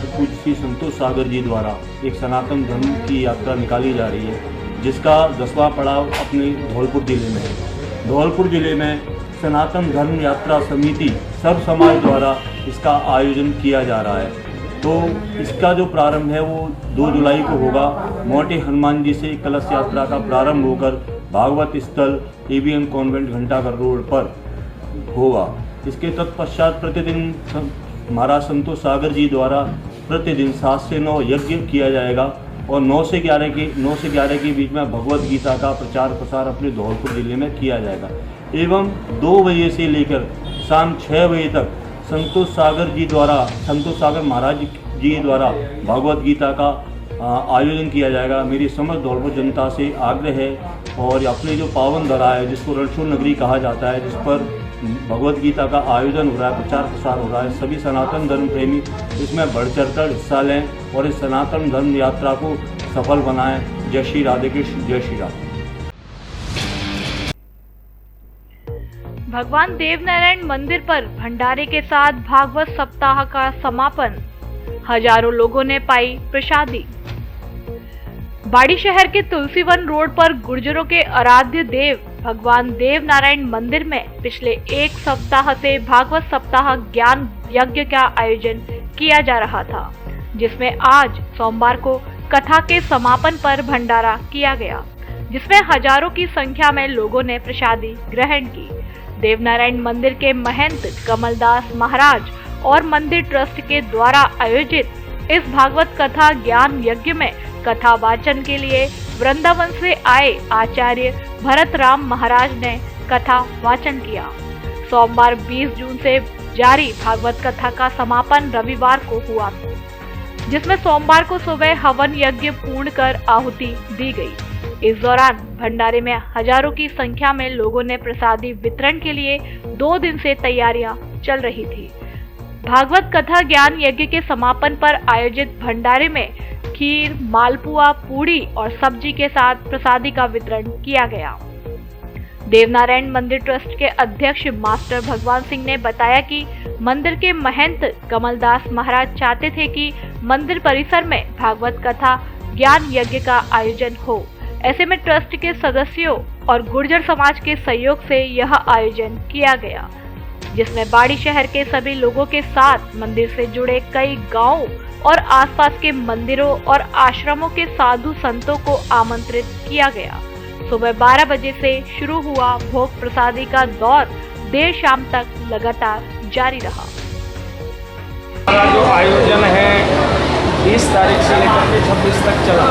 पूज्य श्री संतोष सागर जी द्वारा एक सनातन धर्म की यात्रा निकाली जा रही है, जिसका 10वां पड़ाव अपने धौलपुर जिले में है। धौलपुर जिले में सनातन धर्म यात्रा समिति सर्व समाज द्वारा इसका आयोजन किया जा रहा है। तो इसका जो प्रारंभ है वो 2 जुलाई को होगा। मोटे हनुमान जी से कलश यात्रा का प्रारंभ होकर भागवत स्थल EVM कॉन्वेंट घंटाघर रोड पर होगा। इसके तत्पश्चात प्रतिदिन महाराज संतोष सागर जी द्वारा प्रतिदिन 7 से 9 यज्ञ किया जाएगा और 9 से 11 के बीच में भगवत गीता का प्रचार प्रसार अपने धौलपुर जिले में किया जाएगा। एवं 2 बजे से लेकर शाम 6 बजे तक संतोष सागर महाराज जी द्वारा भगवत गीता का आयोजन किया जाएगा। मेरी समस्त धौलपुर जनता से आग्रह है और अपने जो पावन धरा है, जिसको रणछोड़ नगरी कहा जाता है, जिस पर भगवत गीता का आयोजन हो रहा है, प्रचार प्रसार हो रहा है, सभी सनातन धर्म प्रेमी इसमें बढ़ चढ़कर हिस्सा लें और इस सनातन धर्म यात्रा को सफल बनाएं। जय श्री राधे कृष्ण, जय श्री राम। भगवान देवनारायण मंदिर पर भंडारे के साथ भागवत सप्ताह का समापन। हजारों लोगों ने पाई प्रसादी। बाड़ी शहर के तुलसीवन रोड पर गुर्जरों के आराध्य देव भगवान देवनारायण मंदिर में पिछले 1 सप्ताह से भागवत सप्ताह ज्ञान यज्ञ का आयोजन किया जा रहा था, जिसमें आज सोमवार को कथा के समापन पर भंडारा किया गया, जिसमें हजारों की संख्या में लोगों ने प्रसादी ग्रहण की। देवनारायण मंदिर के महंत कमलदास महाराज और मंदिर ट्रस्ट के द्वारा आयोजित इस भागवत कथा ज्ञान यज्ञ में कथा वाचन के लिए वृंदावन से आए आचार्य भरत राम महाराज ने कथा वाचन किया। सोमवार 20 जून से जारी भागवत कथा का समापन रविवार को हुआ, जिसमें सोमवार को सुबह हवन यज्ञ पूर्ण कर आहुति दी गई। इस दौरान भंडारे में हजारों की संख्या में लोगों ने प्रसादी वितरण के लिए 2 दिन से तैयारियां चल रही थी। भागवत कथा ज्ञान यज्ञ के समापन पर आयोजित भंडारे में खीर, मालपुआ, पूड़ी और सब्जी के साथ प्रसादी का वितरण किया गया। देवनारायण मंदिर ट्रस्ट के अध्यक्ष मास्टर भगवान सिंह ने बताया कि मंदिर के महंत कमलदास महाराज चाहते थे कि मंदिर परिसर में भागवत कथा ज्ञान यज्ञ का आयोजन हो। ऐसे में ट्रस्ट के सदस्यों और गुर्जर समाज के सहयोग से यह आयोजन किया गया, जिसमें बाड़ी शहर के सभी लोगों के साथ मंदिर से जुड़े कई गांवों और आसपास के मंदिरों और आश्रमों के साधु संतों को आमंत्रित किया गया। सुबह 12 बजे से शुरू हुआ भोग प्रसादी का दौर देर शाम तक लगातार जारी रहा। हमारा जो आयोजन है 20 तारीख से लेकर के 26 तक चला।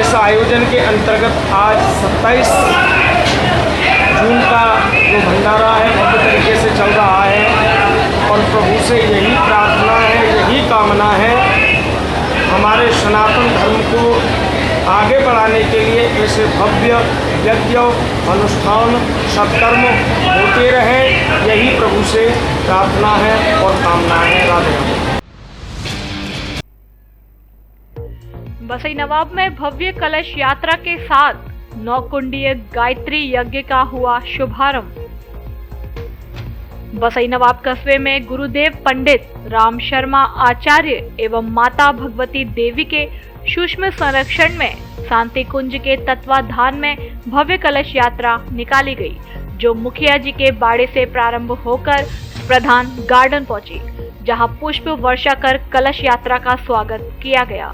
इस आयोजन के अंतर्गत आज 27 जून का जो भंडारा है भव्य तरीके से चल रहा है और प्रभु से यही प्रार्थना है, यही कामना है, हमारे सनातन धर्म को आगे बढ़ाने के लिए ऐसे भव्य यज्ञ अनुष्ठान सत्कर्म होते रहे, यही प्रभु से प्रार्थना है और कामना है। राधे। बसई नवाब में भव्य कलश यात्रा के साथ 9 कुंडीय गायत्री यज्ञ का हुआ शुभारंभ। बसई नवाब कस्बे में गुरुदेव पंडित राम शर्मा आचार्य एवं माता भगवती देवी के सूक्ष्म संरक्षण में शांति कुंज के तत्वाधान में भव्य कलश यात्रा निकाली गई, जो मुखिया जी के बाड़े से प्रारंभ होकर प्रधान गार्डन पहुंची, जहां पुष्प वर्षा कर कलश यात्रा का स्वागत किया गया।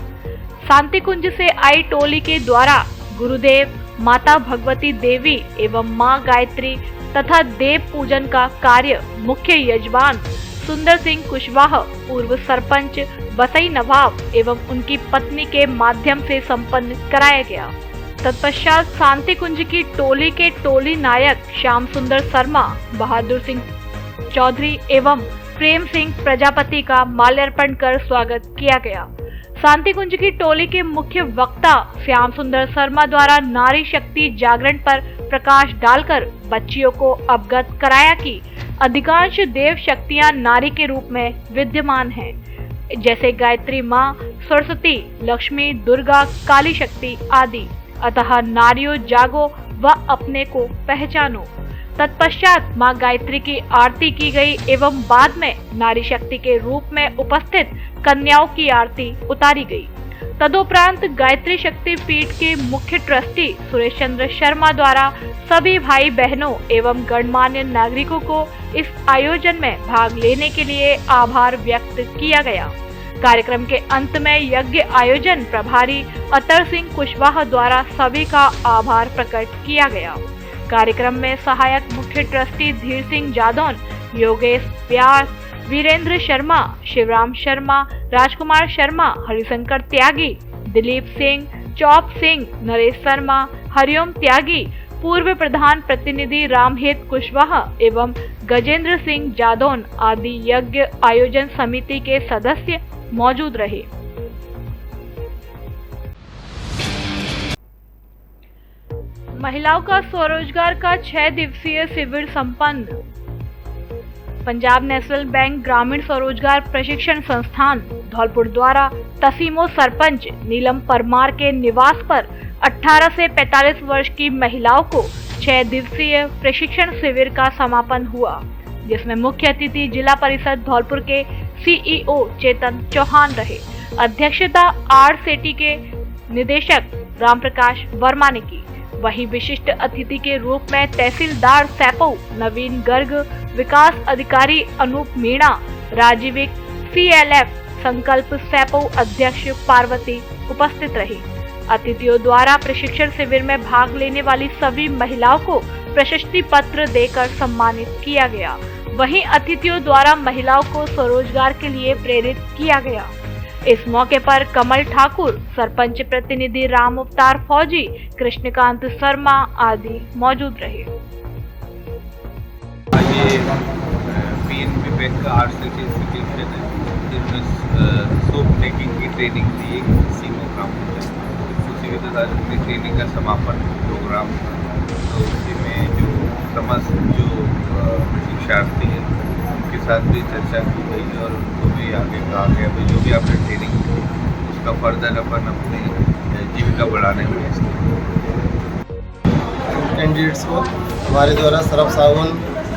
शांति कुंज से आई टोली के द्वारा गुरुदेव, माता भगवती देवी एवं मां गायत्री तथा देव पूजन का कार्य मुख्य यजमान सुंदर सिंह कुशवाहा, पूर्व सरपंच बसई नवाब एवं उनकी पत्नी के माध्यम से संपन्न कराया गया। तत्पश्चात शांति कुंज की टोली के टोली नायक श्याम सुंदर शर्मा, बहादुर सिंह चौधरी एवं प्रेम सिंह प्रजापति का माल्यार्पण कर स्वागत किया गया। शांति कुंज की टोली के मुख्य वक्ता श्याम सुंदर शर्मा द्वारा नारी शक्ति जागरण पर प्रकाश डालकर बच्चियों को अवगत कराया कि अधिकांश देव शक्तियां नारी के रूप में विद्यमान हैं, जैसे गायत्री माँ, सरस्वती, लक्ष्मी, दुर्गा, काली शक्ति आदि। अतः नारियों जागो व अपने को पहचानो। तत्पश्चात मां गायत्री की आरती की गई एवं बाद में नारी शक्ति के रूप में उपस्थित कन्याओं की आरती उतारी गई। तदुपरांत गायत्री शक्ति पीठ के मुख्य ट्रस्टी सुरेश चंद्र शर्मा द्वारा सभी भाई बहनों एवं गणमान्य नागरिकों को इस आयोजन में भाग लेने के लिए आभार व्यक्त किया गया। कार्यक्रम के अंत में यज्ञ आयोजन प्रभारी अतर सिंह कुशवाहा द्वारा सभी का आभार प्रकट किया गया। कार्यक्रम में सहायक मुख्य ट्रस्टी धीर सिंह जादौन, योगेश व्यास, वीरेंद्र शर्मा, शिवराम शर्मा, राजकुमार शर्मा, हरिशंकर त्यागी, दिलीप सिंह, चौप सिंह, नरेश शर्मा, हरिओम त्यागी, पूर्व प्रधान प्रतिनिधि रामहेत कुशवाहा एवं गजेंद्र सिंह जादौन आदि यज्ञ आयोजन समिति के सदस्य मौजूद रहे। महिलाओं का स्वरोजगार का 6 दिवसीय शिविर संपन्न। पंजाब नेशनल बैंक ग्रामीण स्वरोजगार प्रशिक्षण संस्थान धौलपुर द्वारा तसीमो सरपंच नीलम परमार के निवास पर 18 से 45 वर्ष की महिलाओं को 6 दिवसीय प्रशिक्षण शिविर का समापन हुआ, जिसमें मुख्य अतिथि जिला परिषद धौलपुर के सीईओ चेतन चौहान रहे। अध्यक्षता आरसेटी के निदेशक रामप्रकाश वर्मा ने की। वहीं विशिष्ट अतिथि के रूप में तहसीलदार सैपो नवीन गर्ग, विकास अधिकारी अनूप मीणा, राजीविक CLF संकल्प सैपो अध्यक्ष पार्वती उपस्थित रही। अतिथियों द्वारा प्रशिक्षण शिविर में भाग लेने वाली सभी महिलाओं को प्रशस्ति पत्र देकर सम्मानित किया गया। वहीं अतिथियों द्वारा महिलाओं को स्वरोजगार के लिए प्रेरित किया गया। इस मौके पर कमल ठाकुर, सरपंच प्रतिनिधि राम अवतार फौजी, कृष्णकांत शर्मा आदि मौजूद रहे। ये PNB बैंक का आरसीटी इंस्टीट्यूशन है, जिसमें सोप मेकिंग की ट्रेनिंग दी इसी प्रोग्राम में। उसी के तहत ट्रेनिंग का समापन प्रोग्राम था, तो उसी में जो समस्त जो शिक्षार्थी हैं उनके साथ भी चर्चा की गई और उनको भी आगे कहा गया भाई जो भी आपने ट्रेनिंग की उसका फर्दर अपन अपनी जीविका बढ़ाने में कैंडिडेट्स को हमारे द्वारा सर्फ साबुन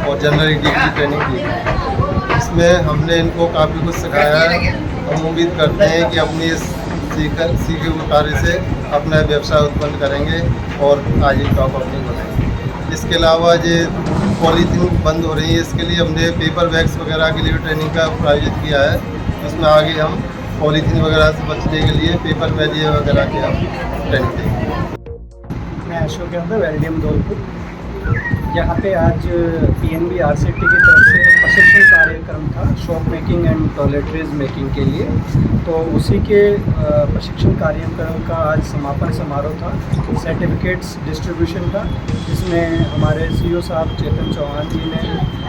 और जनरल ईडी की ट्रेनिंग दी। इसमें हमने इनको काफ़ी कुछ सिखाया है। हम उम्मीद करते हैं कि अपनी इस सीखे हुए कार्य से अपना व्यवसाय उत्पन्न करेंगे और आजीविका को अपनी बनाएंगे। इसके अलावा ये पॉलीथीन बंद हो रही है, इसके लिए हमने पेपर बैग्स वगैरह के लिए ट्रेनिंग का आयोजित किया है। उसमें आगे हम पॉलीथीन वगैरह से बचने के लिए पेपर बैग वगैरह की हम ट्रेनिंग देंगे। मैं अशोक यादव, LDM धौलपुर। यहाँ पे आज PNB आरसीटी की तरफ से प्रशिक्षण कार्यक्रम था shop making and toiletries making के लिए, तो उसी के प्रशिक्षण कार्यक्रम का आज समापन समारोह था, सर्टिफिकेट्स डिस्ट्रीब्यूशन का, जिसमें हमारे CEO साहब चेतन चौहान जी ने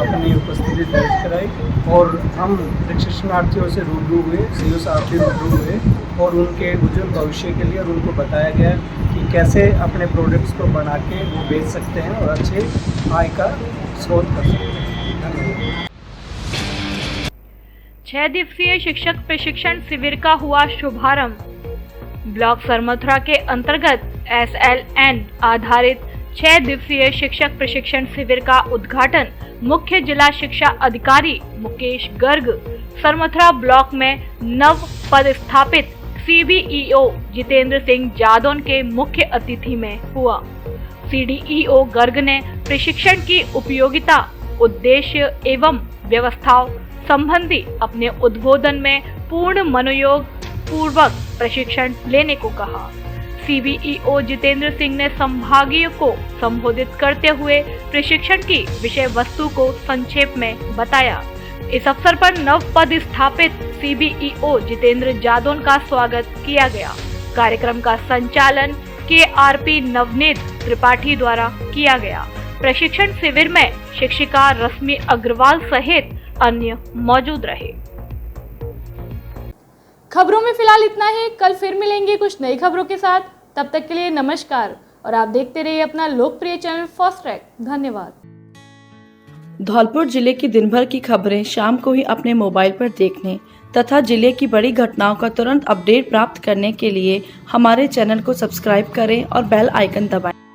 अपनी उपस्थिति दर्ज कराई और हम प्रशिक्षणार्थियों से रूबरू हुए, CEO साहब भी रूबरू हुए और उनके उज्जवल भविष्य के लिए और उनको बताया गया कि कैसे अपने प्रोडक्ट्स को बना के वो बेच सकते हैं और अच्छे आय का स्रोत कर सकते हैं। धन्यवाद। 6 दिवसीय शिक्षक प्रशिक्षण शिविर का हुआ शुभारंभ। ब्लॉक सरमथुरा के अंतर्गत SLN आधारित 6 दिवसीय शिक्षक प्रशिक्षण शिविर का उद्घाटन मुख्य जिला शिक्षा अधिकारी मुकेश गर्ग सरमथुरा ब्लॉक में नव पदस्थापित CBEO जितेंद्र सिंह जादौन के मुख्य अतिथि में हुआ। CDEO गर्ग ने प्रशिक्षण की उपयोगिता, उद्देश्य एवं व्यवस्थाओं संबंधी अपने उद्बोधन में पूर्ण मनोयोग पूर्वक प्रशिक्षण लेने को कहा। CBEO जितेंद्र सिंह ने संभागीय को संबोधित करते हुए प्रशिक्षण की विषय वस्तु को संक्षेप में बताया। इस अवसर पर नव पदस्थापित CBEO जितेंद्र जादौन का स्वागत किया गया। कार्यक्रम का संचालन KRP नवनीत त्रिपाठी द्वारा किया गया। प्रशिक्षण शिविर में शिक्षिका रश्मि अग्रवाल सहित अन्य मौजूद रहे। खबरों में फिलहाल इतना ही। कल फिर मिलेंगे कुछ नई खबरों के साथ। तब तक के लिए नमस्कार और आप देखते रहिए अपना लोकप्रिय चैनल फास्ट ट्रैक। धन्यवाद। धौलपुर जिले की दिन भर की खबरें शाम को ही अपने मोबाइल पर देखने तथा जिले की बड़ी घटनाओं का तुरंत अपडेट प्राप्त करने के लिए हमारे चैनल को सब्सक्राइब करें और बेल आइकन दबाएं।